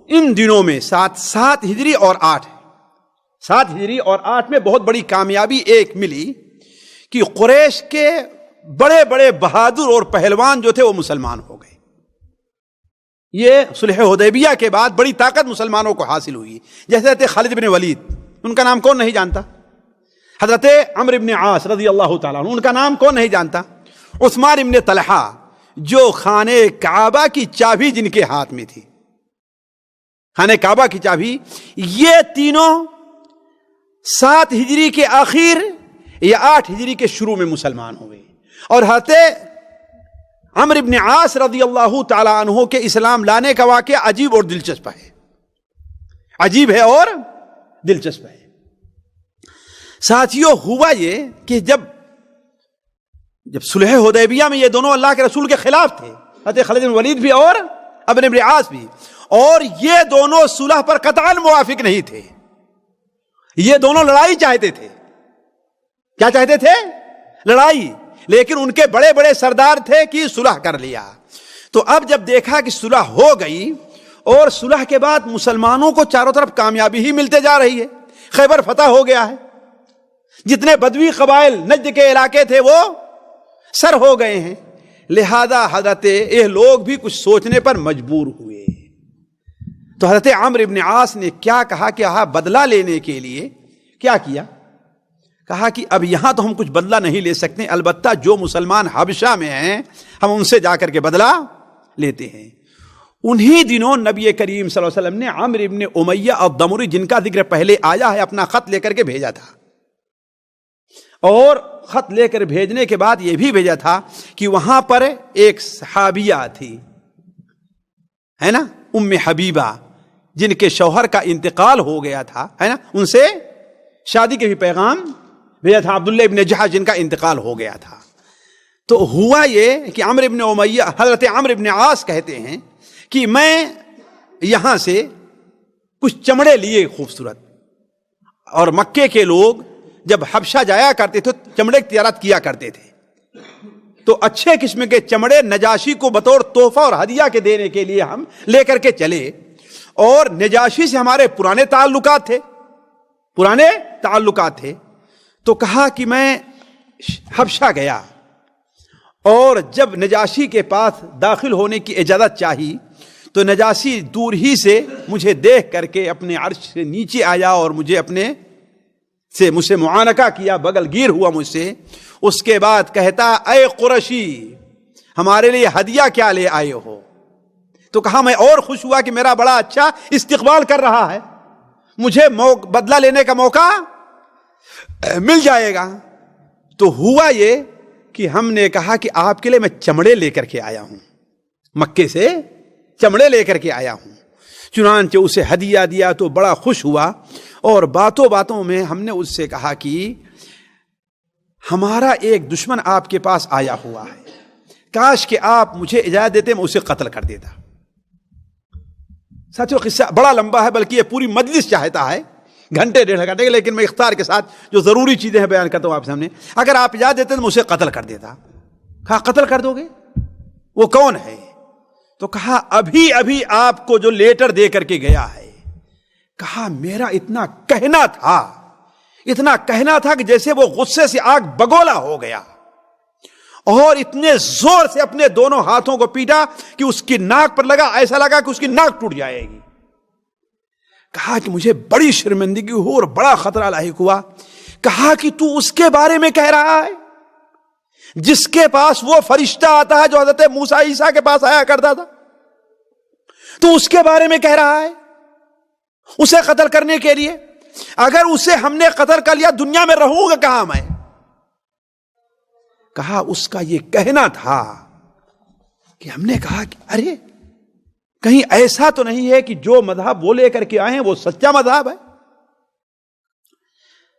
ان دنوں میں 7 ہجری اور 7 ہجری اور 8 میں بہت بڑی کامیابی ایک ملی کہ قریش کے بڑے بڑے بہادر اور پہلوان جو تھے وہ مسلمان ہو گئے. یہ صلح حدیبیہ کے بعد بڑی طاقت مسلمانوں کو حاصل ہوئی. جیسے حضرت خالد بن ولید, ان کا نام کون نہیں جانتا؟ حضرت عمرو بن عاص رضی اللہ تعالیٰ عنہ, ان کا نام کون نہیں جانتا؟ عثمان بن طلحہ جو خانہ کعبہ کی چابی جن کے ہاتھ میں تھی, خانہ کعبہ کی چابی, یہ تینوں 7 ہجری کے آخر یا 8 ہجری کے شروع میں مسلمان ہوئے. اور حضرت عمرو بن عاص رضی اللہ تعالی عنہ کے اسلام لانے کا واقعہ عجیب اور دلچسپ ہے, عجیب ہے اور دلچسپ ہے. ساتھیوں ہوا یہ کہ جب صلح حدیبیہ میں یہ دونوں اللہ کے رسول کے خلاف تھے, حضرت خالد بن ولید بھی اور عمرو بن عاص بھی, اور یہ دونوں صلح پر قطعاً موافق نہیں تھے. یہ دونوں لڑائی چاہتے تھے. کیا چاہتے تھے؟ لڑائی. لیکن ان کے بڑے بڑے سردار تھے کہ صلح کر لیا. تو اب جب دیکھا کہ صلح ہو گئی اور صلح کے بعد مسلمانوں کو چاروں طرف کامیابی ہی ملتے جا رہی ہے, خیبر فتح ہو گیا ہے, جتنے بدوی قبائل نجد کے علاقے تھے وہ سر ہو گئے ہیں, لہذا حضرت یہ لوگ بھی کچھ سوچنے پر مجبور ہوئے. تو حضرت عمرو بن عاص نے کیا کہا کہ بدلہ لینے کے لیے کیا کیا, کہا کہ اب یہاں تو ہم کچھ بدلہ نہیں لے سکتے, البتہ جو مسلمان حبشہ میں ہیں ہم ان سے جا کر کے بدلہ لیتے ہیں. انہی دنوں نبی کریم صلی اللہ علیہ وسلم نے عمرو بن امیہ الضمری, جن کا ذکر پہلے آیا ہے, اپنا خط لے کر کے بھیجا تھا. اور خط لے کر بھیجنے کے بعد یہ بھی بھیجا تھا کہ وہاں پر ایک صحابیہ تھی, ہے نا, ام حبیبہ, جن کے شوہر کا انتقال ہو گیا تھا, ہے نا, ان سے شادی کے بھی پیغام بھیجا تھا. عبداللہ ابن جحش جن کا انتقال ہو گیا تھا. تو ہوا یہ کہ عمرو بن امیہ, حضرت عمرو بن عاص کہتے ہیں کہ میں یہاں سے کچھ چمڑے لیے خوبصورت, اور مکے کے لوگ جب حبشہ جایا کرتے تھے چمڑے کی تجارت کیا کرتے تھے, تو اچھے قسم کے چمڑے نجاشی کو بطور تحفہ اور ہدیہ کے دینے کے لیے ہم لے کر کے چلے. اور نجاشی سے ہمارے پرانے تعلقات تھے. تو کہا کہ میں حبشہ گیا, اور جب نجاشی کے پاس داخل ہونے کی اجازت چاہی تو نجاشی دور ہی سے مجھے دیکھ کر کے اپنے عرش سے نیچے آیا اور مجھ سے معانقہ کیا, بغل گیر ہوا مجھ سے. اس کے بعد کہتا, اے قریشی, ہمارے لیے ہدیہ کیا لے آئے ہو؟ تو کہا میں اور خوش ہوا کہ میرا بڑا اچھا استقبال کر رہا ہے, مجھے بدلہ لینے کا موقع مل جائے گا. تو ہوا یہ کہ ہم نے کہا کہ آپ کے لیے میں چمڑے لے کر کے آیا ہوں, مکے سے چمڑے لے کر کے آیا ہوں. چنانچہ اسے ہدیہ دیا تو بڑا خوش ہوا, اور باتوں میں ہم نے اس سے کہا کہ ہمارا ایک دشمن آپ کے پاس آیا ہوا ہے, کاش کہ آپ مجھے اجازت دیتے میں اسے قتل کر دیتا. ساتھیو قصہ بڑا لمبا ہے, بلکہ یہ پوری مجلس چاہتا ہے گھنٹے 1.5 گھنٹے, لیکن میں اختصار کے ساتھ جو ضروری چیزیں ہیں بیان کرتا ہوں آپ سامنے. اگر آپ اجازت دیتے تو میں اسے قتل کر دیتا. کہا قتل کر دو گے؟ وہ کون ہے؟ تو کہا ابھی آپ کو جو لیٹر دے کر کے گیا ہے. کہا میرا اتنا کہنا تھا کہ جیسے وہ غصے سے آگ بگولا ہو گیا, اور اتنے زور سے اپنے دونوں ہاتھوں کو پیٹا کہ اس کی ناک پر لگا، ایسا لگا کہ اس کی ناک ٹوٹ جائے گی۔ کہا کہ مجھے بڑی شرمندگی ہو اور بڑا خطرہ لاحق ہوا۔ کہا کہ تو اس کے بارے میں کہہ رہا ہے جس کے پاس وہ فرشتہ آتا ہے جو حضرت موسیٰ عیسیٰ کے پاس آیا کرتا تھا، تو اس کے بارے میں کہہ رہا ہے اسے قتل کرنے کے لیے؟ اگر اسے ہم نے قتل کر لیا دنیا میں رہوں گا کہاں میں؟ کہا اس کا یہ کہنا تھا کہ ہم نے کہا کہ ارے کہیں ایسا تو نہیں ہے کہ جو مذہب وہ لے کر کے آئے ہیں وہ سچا مذہب ہے؟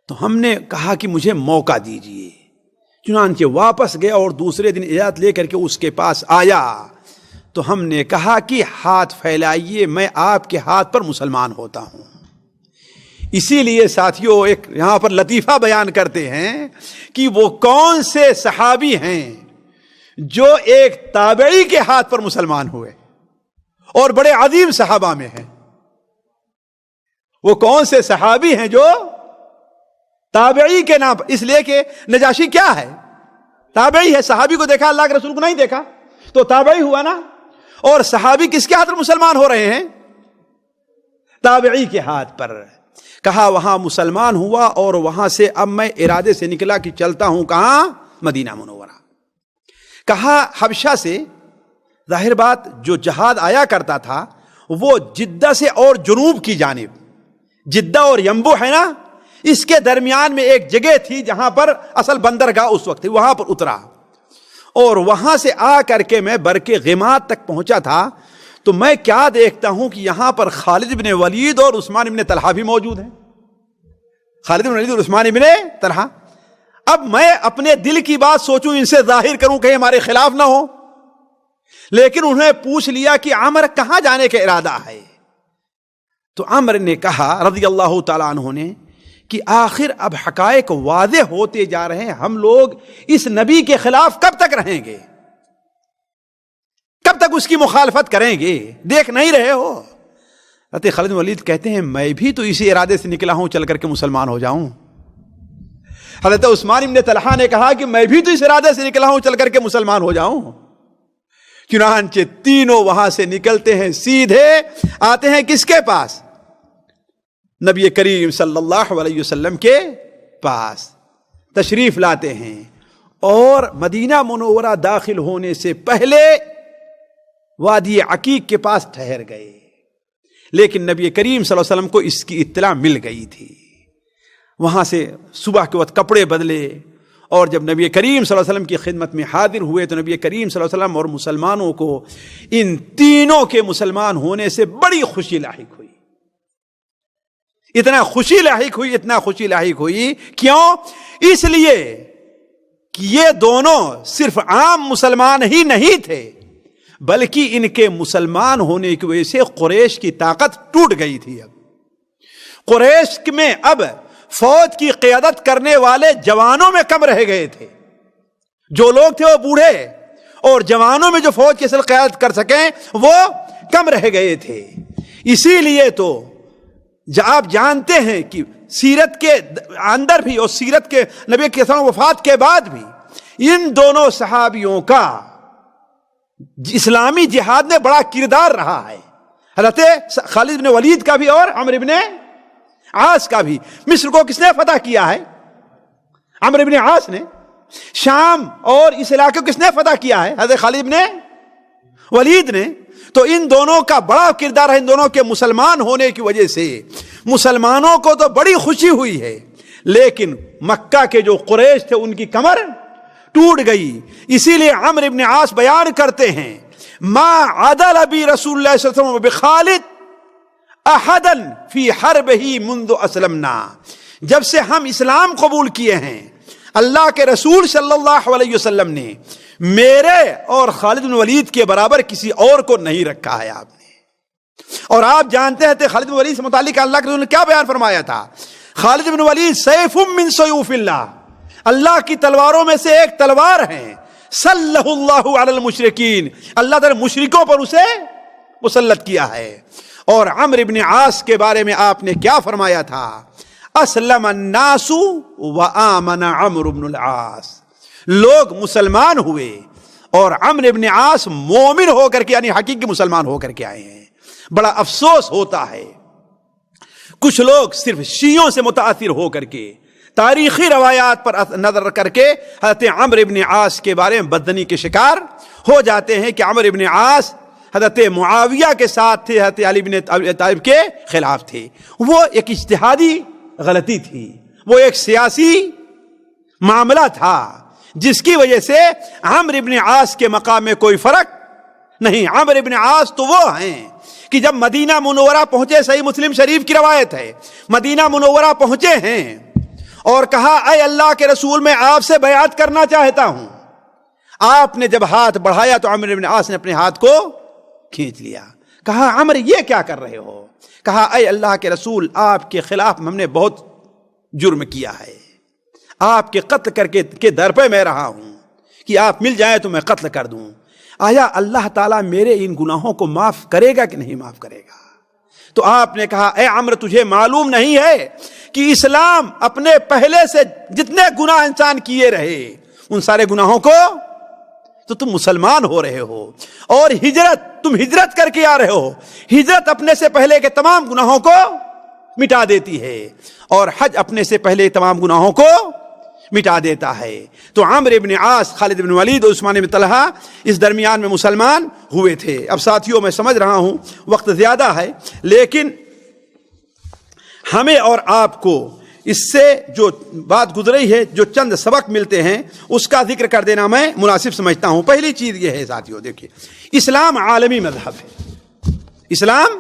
تو ہم نے کہا کہ مجھے موقع دیجئے۔ چنانچہ واپس گیا اور دوسرے دن اجازت لے کر کے اس کے پاس آیا تو ہم نے کہا کہ ہاتھ پھیلائیے، میں آپ کے ہاتھ پر مسلمان ہوتا ہوں۔ اسی لیے ساتھیوں ایک یہاں پر لطیفہ بیان کرتے ہیں کہ وہ کون سے صحابی ہیں جو ایک تابعی کے ہاتھ پر مسلمان ہوئے اور بڑے عظیم صحابہ میں ہیں۔ وہ کون سے صحابی ہیں جو تابعی کے نام پر، اس لیے کہ نجاشی کیا ہے؟ تابعی ہے۔ صحابی کو دیکھا، اللہ کے رسول کو نہیں دیکھا، تو تابعی ہوا نا۔ اور صحابی کس کے ہاتھ پر مسلمان ہو رہے ہیں؟ تابعی کے ہاتھ پر۔ کہا وہاں مسلمان ہوا اور وہاں سے اب میں ارادے سے نکلا کہ چلتا ہوں کہاں؟ مدینہ منورہ۔ کہا حبشہ سے ظاہر بات جو جہاد آیا کرتا تھا وہ جدہ سے اور جنوب کی جانب، جدہ اور ینبو ہے نا، اس کے درمیان میں ایک جگہ تھی جہاں پر اصل بندرگاہ اس وقت تھی، وہاں پر اترا اور وہاں سے آ کر کے میں برکے غماد تک پہنچا تھا تو میں کیا دیکھتا ہوں کہ یہاں پر خالد بن ولید اور عثمان بن طلحہ بھی موجود ہیں۔ خالد بن ولید اور عثمان بن طلحہ۔ اب میں اپنے دل کی بات سوچوں، ان سے ظاہر کروں کہ ہمارے خلاف نہ ہو، لیکن انہیں پوچھ لیا کہ عمر کہاں جانے کا ارادہ ہے؟ تو عمر نے کہا رضی اللہ تعالیٰ عنہ نے کہ آخر اب حقائق واضح ہوتے جا رہے ہیں، ہم لوگ اس نبی کے خلاف کب تک رہیں گے؟ کب تک اس کی مخالفت کریں گے؟ دیکھ نہیں رہے ہو؟ حضرت خالد بن ولید کہتے ہیں میں بھی تو اسی ارادے سے نکلا ہوں چل کر کے مسلمان ہو جاؤں۔ حضرت عثمان بن طلحہ نے کہا کہ میں بھی تو اس ارادے سے نکلا ہوں چل کر کے مسلمان ہو جاؤں۔ چنانچہ تینوں وہاں سے نکلتے ہیں، سیدھے آتے ہیں کس کے پاس؟ نبی کریم صلی اللہ علیہ وسلم کے پاس تشریف لاتے ہیں اور مدینہ منورہ داخل ہونے سے پہلے وادی عقیق کے پاس ٹھہر گئے، لیکن نبی کریم صلی اللہ علیہ وسلم کو اس کی اطلاع مل گئی تھی۔ وہاں سے صبح کے وقت کپڑے بدلے اور جب نبی کریم صلی اللہ علیہ وسلم کی خدمت میں حاضر ہوئے تو نبی کریم صلی اللہ علیہ وسلم اور مسلمانوں کو ان تینوں کے مسلمان ہونے سے بڑی خوشی لاحق ہوئی۔ اتنا خوشی لاحق ہوئی کیوں؟ اس لیے کہ یہ دونوں صرف عام مسلمان ہی نہیں تھے بلکہ ان کے مسلمان ہونے کی وجہ سے قریش کی طاقت ٹوٹ گئی تھی۔ اب قریش میں اب فوج کی قیادت کرنے والے جوانوں میں کم رہ گئے تھے، جو لوگ تھے وہ بوڑھے، اور جوانوں میں جو فوج کی اصل قیادت کر سکیں وہ کم رہ گئے تھے۔ اسی لیے تو آپ جانتے ہیں کہ سیرت کے اندر بھی اور سیرت کے نبی کے وفات کے بعد بھی ان دونوں صحابیوں کا اسلامی جہاد میں بڑا کردار رہا ہے، حضرت خالد بن ولید کا بھی اور عمرو بن عاص کا بھی۔ مصر کو کس نے فتح کیا ہے؟ عمرو بن عاص نے۔ شام اور اس علاقے کو کس نے فتح کیا ہے؟ حضرت خالد بن ولید نے۔ تو ان دونوں کا بڑا کردار ہے، ان دونوں کے مسلمان ہونے کی وجہ سے مسلمانوں کو تو بڑی خوشی ہوئی ہے، لیکن مکہ کے جو قریش تھے ان کی کمر ٹوٹ گئی۔ اسی لیے عمرو بن عاص بیان کرتے ہیں ما عدل بی رسول اللہ صلی اللہ علیہ وسلم بخالد احدا فی حربہ منذ اسلمنا۔ جب سے ہم اسلام قبول کیے ہیں اللہ کے رسول صلی اللہ علیہ وسلم نے میرے اور خالد بن ولید کے برابر کسی اور کو نہیں رکھا ہے آپ نے۔ اور آپ جانتے ہیں خالد بن ولید سے متعلق اللہ کے رسول نے کیا بیان فرمایا تھا؟ خالد بن ولید سیف من سیوف اللہ، اللہ کی تلواروں میں سے ایک تلوار ہے، صلہ اللہ علی المشرکین، اللہ تعالی مشرکوں پر اسے مسلط کیا ہے۔ اور عمرو بن عاص کے بارے میں آپ نے کیا فرمایا تھا؟ اسلم الناس وآمن عمرو بن العاص، لوگ مسلمان ہوئے اور عمرو ابن عاص مومن ہو کر کے یعنی حقیقی مسلمان ہو کر کے آئے ہیں. بڑا افسوس ہوتا ہے کچھ لوگ صرف شیعوں سے متاثر ہو کر کے تاریخی روایات پر نظر کر کے حضرت عمرو ابن عاص کے بارے میں بددنی کے شکار ہو جاتے ہیں کہ عمرو ابن عاص حضرت معاویہ کے ساتھ تھے, حضرت علی بن ابی طالب کے خلاف تھے. وہ ایک اجتہادی غلطی تھی, وہ ایک سیاسی معاملہ تھا جس کی وجہ سے عمرو ابن عاص کے مقام میں کوئی فرق نہیں. عمرو ابن عاص تو وہ ہیں کہ جب مدینہ منورہ پہنچے, صحیح مسلم شریف کی روایت ہے, مدینہ منورہ پہنچے ہیں اور کہا اے اللہ کے رسول میں آپ سے بیعت کرنا چاہتا ہوں. آپ نے جب ہاتھ بڑھایا تو عمرو ابن عاص نے اپنے ہاتھ کو کھینچ لیا. کہا عمرو یہ کیا کر رہے ہو؟ کہا اے اللہ کے رسول آپ کے خلاف ہم نے بہت جرم کیا ہے, آپ کے قتل کر کے در پہ میں رہا ہوں کہ آپ مل جائیں تو میں قتل کر دوں. آیا اللہ تعالیٰ میرے ان گناہوں کو معاف کرے گا کہ نہیں معاف کرے گا؟ تو آپ نے کہا اے عمرو تجھے معلوم نہیں ہے کہ اسلام اپنے پہلے سے جتنے گناہ انسان کیے رہے ان سارے گناہوں کو تو تم مسلمان ہو رہے ہو, اور تم ہجرت کر کے آ رہے ہو. ہجرت اپنے سے پہلے کے تمام گناہوں کو مٹا دیتی ہے اور حج اپنے سے پہلے تمام گناہوں کو مٹا دیتا ہے. تو عمرو ابن عاص, خالد بن ولید اور عثمان بن طلحہ اس درمیان میں مسلمان ہوئے تھے. اب ساتھیوں میں سمجھ رہا ہوں وقت زیادہ ہے, لیکن ہمیں اور آپ کو اس سے جو بات گزری ہے, جو چند سبق ملتے ہیں, اس کا ذکر کر دینا میں مناسب سمجھتا ہوں. پہلی چیز یہ ہے ساتھیوں, دیکھیے اسلام عالمی مذہب ہے. اسلام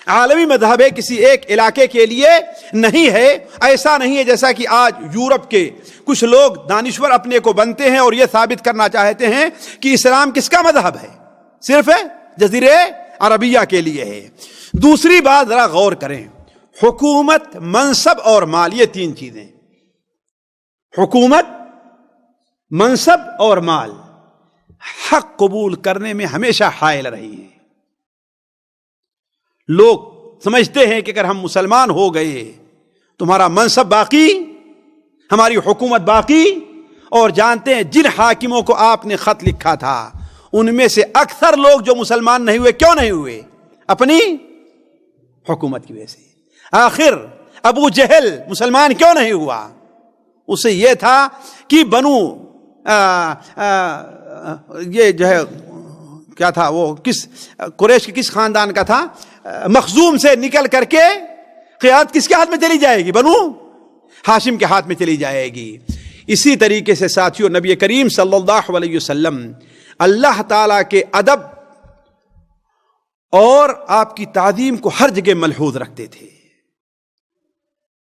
عالمی مذہب ہے, کسی ایک علاقے کے لیے نہیں ہے. ایسا نہیں ہے جیسا کہ آج یورپ کے کچھ لوگ دانشور اپنے کو بنتے ہیں اور یہ ثابت کرنا چاہتے ہیں کہ اسلام کس کا مذہب ہے, صرف جزیرے عربیہ کے لیے ہے. دوسری بات ذرا غور کریں, حکومت, منصب اور مال, یہ تین چیزیں, حکومت, منصب اور مال, حق قبول کرنے میں ہمیشہ حائل رہی ہیں. لوگ سمجھتے ہیں کہ اگر ہم مسلمان ہو گئے تو ہمارا منصب باقی, ہماری حکومت باقی, اور جانتے ہیں جن حاکموں کو آپ نے خط لکھا تھا ان میں سے اکثر لوگ جو مسلمان نہیں ہوئے, کیوں نہیں ہوئے؟ اپنی حکومت کی وجہ سے. آخر ابو جہل مسلمان کیوں نہیں ہوا؟ اسے یہ تھا کہ بنو یہ جو ہے کیا تھا, وہ کس قریش کے کس خاندان کا تھا, مخزوم سے نکل کر کے قیادت کس کے ہاتھ میں چلی جائے گی؟ بنو ہاشم کے ہاتھ میں چلی جائے گی. اسی طریقے سے ساتھیوں نبی کریم صلی اللہ علیہ وسلم اللہ تعالی کے ادب اور آپ کی تعظیم کو ہر جگہ ملحوظ رکھتے تھے.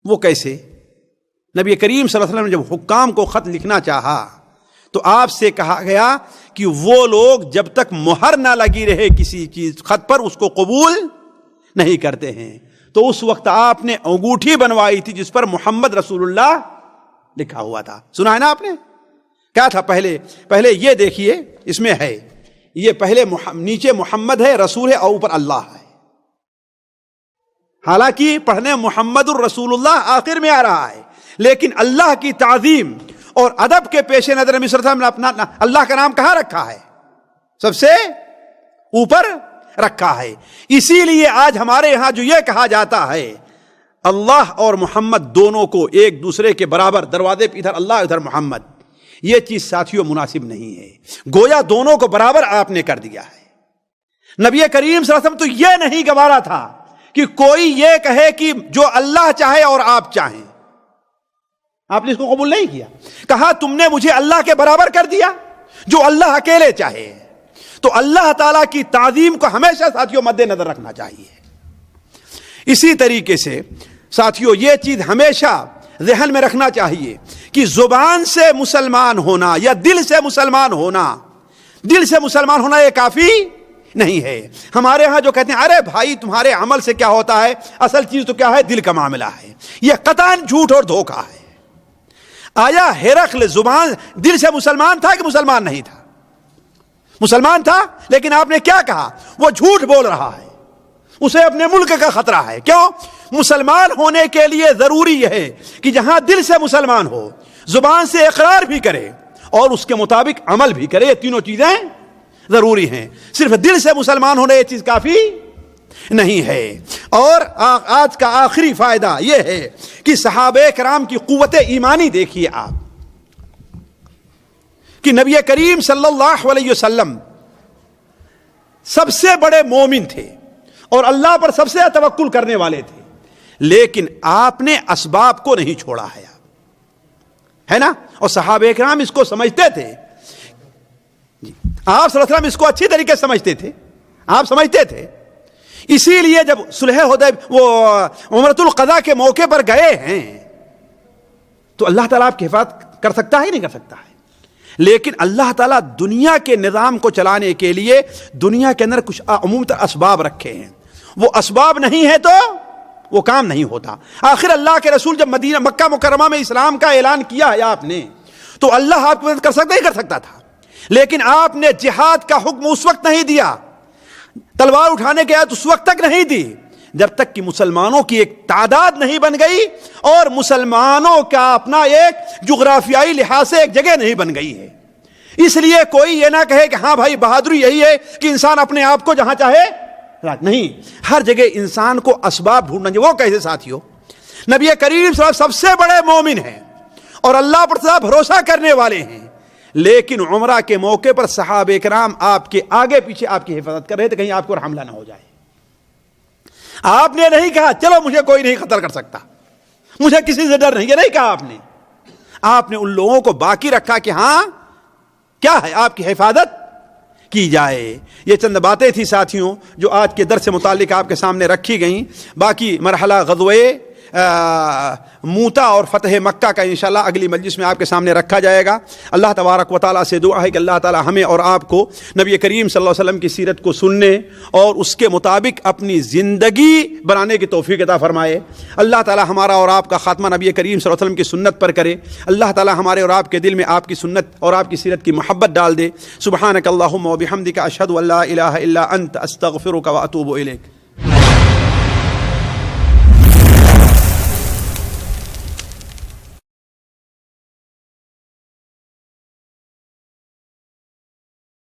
وہ کیسے؟ نبی کریم صلی اللہ علیہ وسلم نے جب حکام کو خط لکھنا چاہا تو آپ سے کہا گیا کہ وہ لوگ جب تک مہر نہ لگی رہے کسی چیز خط پر اس کو قبول نہیں کرتے ہیں. تو اس وقت آپ نے انگوٹھی بنوائی تھی جس پر محمد رسول اللہ لکھا ہوا تھا. سنا ہے نا آپ نے؟ کیا تھا پہلے یہ دیکھیے, اس میں ہے یہ پہلے نیچے محمد ہے, رسول ہے, اور اوپر اللہ ہے. حالانکہ پڑھنے محمد الرسول اللہ آخر میں آ رہا ہے, لیکن اللہ کی تعظیم اور ادب کے پیش نظر نبی صلی اللہ علیہ وسلم نے اپنا اللہ کا نام کہاں رکھا ہے؟ سب سے اوپر رکھا ہے. اسی لیے آج ہمارے یہاں جو یہ کہا جاتا ہے اللہ اور محمد دونوں کو ایک دوسرے کے برابر, دروازے پہ ادھر اللہ ادھر محمد, یہ چیز ساتھیوں مناسب نہیں ہے. گویا دونوں کو برابر آپ نے کر دیا ہے. نبی کریم صلی اللہ علیہ وسلم تو یہ نہیں گوارا تھا کہ کوئی یہ کہے کہ جو اللہ چاہے اور آپ چاہیں. آپ نے اس کو قبول نہیں کیا. کہا تم نے مجھے اللہ کے برابر کر دیا, جو اللہ اکیلے چاہے. تو اللہ تعالیٰ کی تعظیم کو ہمیشہ ساتھیوں مد نظر رکھنا چاہیے. اسی طریقے سے ساتھیوں یہ چیز ہمیشہ ذہن میں رکھنا چاہیے کہ زبان سے مسلمان ہونا یا دل سے مسلمان ہونا یہ کافی نہیں ہے. ہمارے ہاں جو کہتے ہیں ارے بھائی تمہارے عمل سے کیا ہوتا ہے, اصل چیز تو کیا ہے, دل کا معاملہ ہے. یہ قطعاً جھوٹ اور دھوکہ ہے. آیا ہرقل زبان دل سے مسلمان تھا کہ مسلمان نہیں تھا؟ مسلمان تھا, لیکن آپ نے کیا کہا؟ وہ جھوٹ بول رہا ہے, اسے اپنے ملک کا خطرہ ہے. کیوں؟ مسلمان ہونے کے لیے ضروری یہ ہے کہ جہاں دل سے مسلمان ہو, زبان سے اقرار بھی کرے اور اس کے مطابق عمل بھی کرے. یہ تینوں چیزیں ضروری ہیں. صرف دل سے مسلمان ہونے یہ چیز کافی نہیں ہے. اور آج کا آخری فائدہ یہ ہے کہ صحابہ کرام کی قوت ایمانی دیکھیے آپ کہ نبی کریم صلی اللہ علیہ وسلم سب سے بڑے مومن تھے اور اللہ پر سب سے توکل کرنے والے تھے, لیکن آپ نے اسباب کو نہیں چھوڑا ہے نا. اور صحابہ کرام اس کو سمجھتے تھے. آپ صلی اللہ علیہ وسلم اس کو اچھی طریقے سے سمجھتے تھے, آپ سمجھتے تھے. اسی لیے جب صلح حدیبیہ وہ عمرۃ القضاء کے موقع پر گئے ہیں تو اللہ تعالیٰ آپ کی حفاظت کر سکتا ہے نہیں کر سکتا ہے, لیکن اللہ تعالیٰ دنیا کے نظام کو چلانے کے لیے دنیا کے اندر کچھ عموماً اسباب رکھے ہیں. وہ اسباب نہیں ہے تو وہ کام نہیں ہوتا. آخر اللہ کے رسول جب مکہ مکرمہ میں اسلام کا اعلان کیا ہے آپ نے, تو اللہ آپ کی مدد کر سکتا ہی کر سکتا تھا, لیکن آپ نے جہاد کا حکم اس وقت نہیں دیا, تلوار اٹھانے کے آیت اس وقت تک نہیں دی جب تک کہ مسلمانوں کی ایک تعداد نہیں بن گئی اور مسلمانوں کا اپنا ایک جغرافیائی لحاظ سے ایک جگہ نہیں بن گئی ہے. اس لیے کوئی یہ نہ کہے کہ ہاں بھائی بہادری یہی ہے کہ انسان اپنے آپ کو جہاں چاہے نہیں, ہر جگہ انسان کو اسباب ڈھونڈنا چاہیے. وہ کیسے ساتھیوں, نبی کریم صلی اللہ علیہ وسلم سب سے بڑے مومن ہیں اور اللہ پر سب بھروسہ کرنے والے ہیں, لیکن عمرہ کے موقع پر صحابہ کرام آپ کے آگے پیچھے آپ کی حفاظت کر رہے تھے کہیں آپ کو حملہ نہ ہو جائے. آپ نے نہیں کہا چلو مجھے کوئی نہیں قتل کر سکتا, مجھے کسی سے ڈر نہیں, یہ نہیں کہا آپ نے ان لوگوں کو باقی رکھا کہ ہاں کیا ہے آپ کی حفاظت کی جائے. یہ چند باتیں تھی ساتھیوں جو آج کے درس سے متعلق آپ کے سامنے رکھی گئیں. باقی مرحلہ غزوہ موتا اور فتح مکہ کا انشاءاللہ اگلی مجلس میں آپ کے سامنے رکھا جائے گا. اللہ تبارک و تعالیٰ سے دعا ہے کہ اللہ تعالیٰ ہمیں اور آپ کو نبی کریم صلی اللہ علیہ وسلم کی سیرت کو سننے اور اس کے مطابق اپنی زندگی بنانے کی توفیق عطا فرمائے. اللہ تعالیٰ ہمارا اور آپ کا خاتمہ نبی کریم صلی اللہ علیہ وسلم کی سنت پر کرے. اللہ تعالیٰ ہمارے اور آپ کے دل میں آپ کی سنت اور آپ کی سیرت کی محبت ڈال دے. سبحانک اللہم و بحمدک اشہد ان لا الہ الا انت استغفرک و اتوب الیک.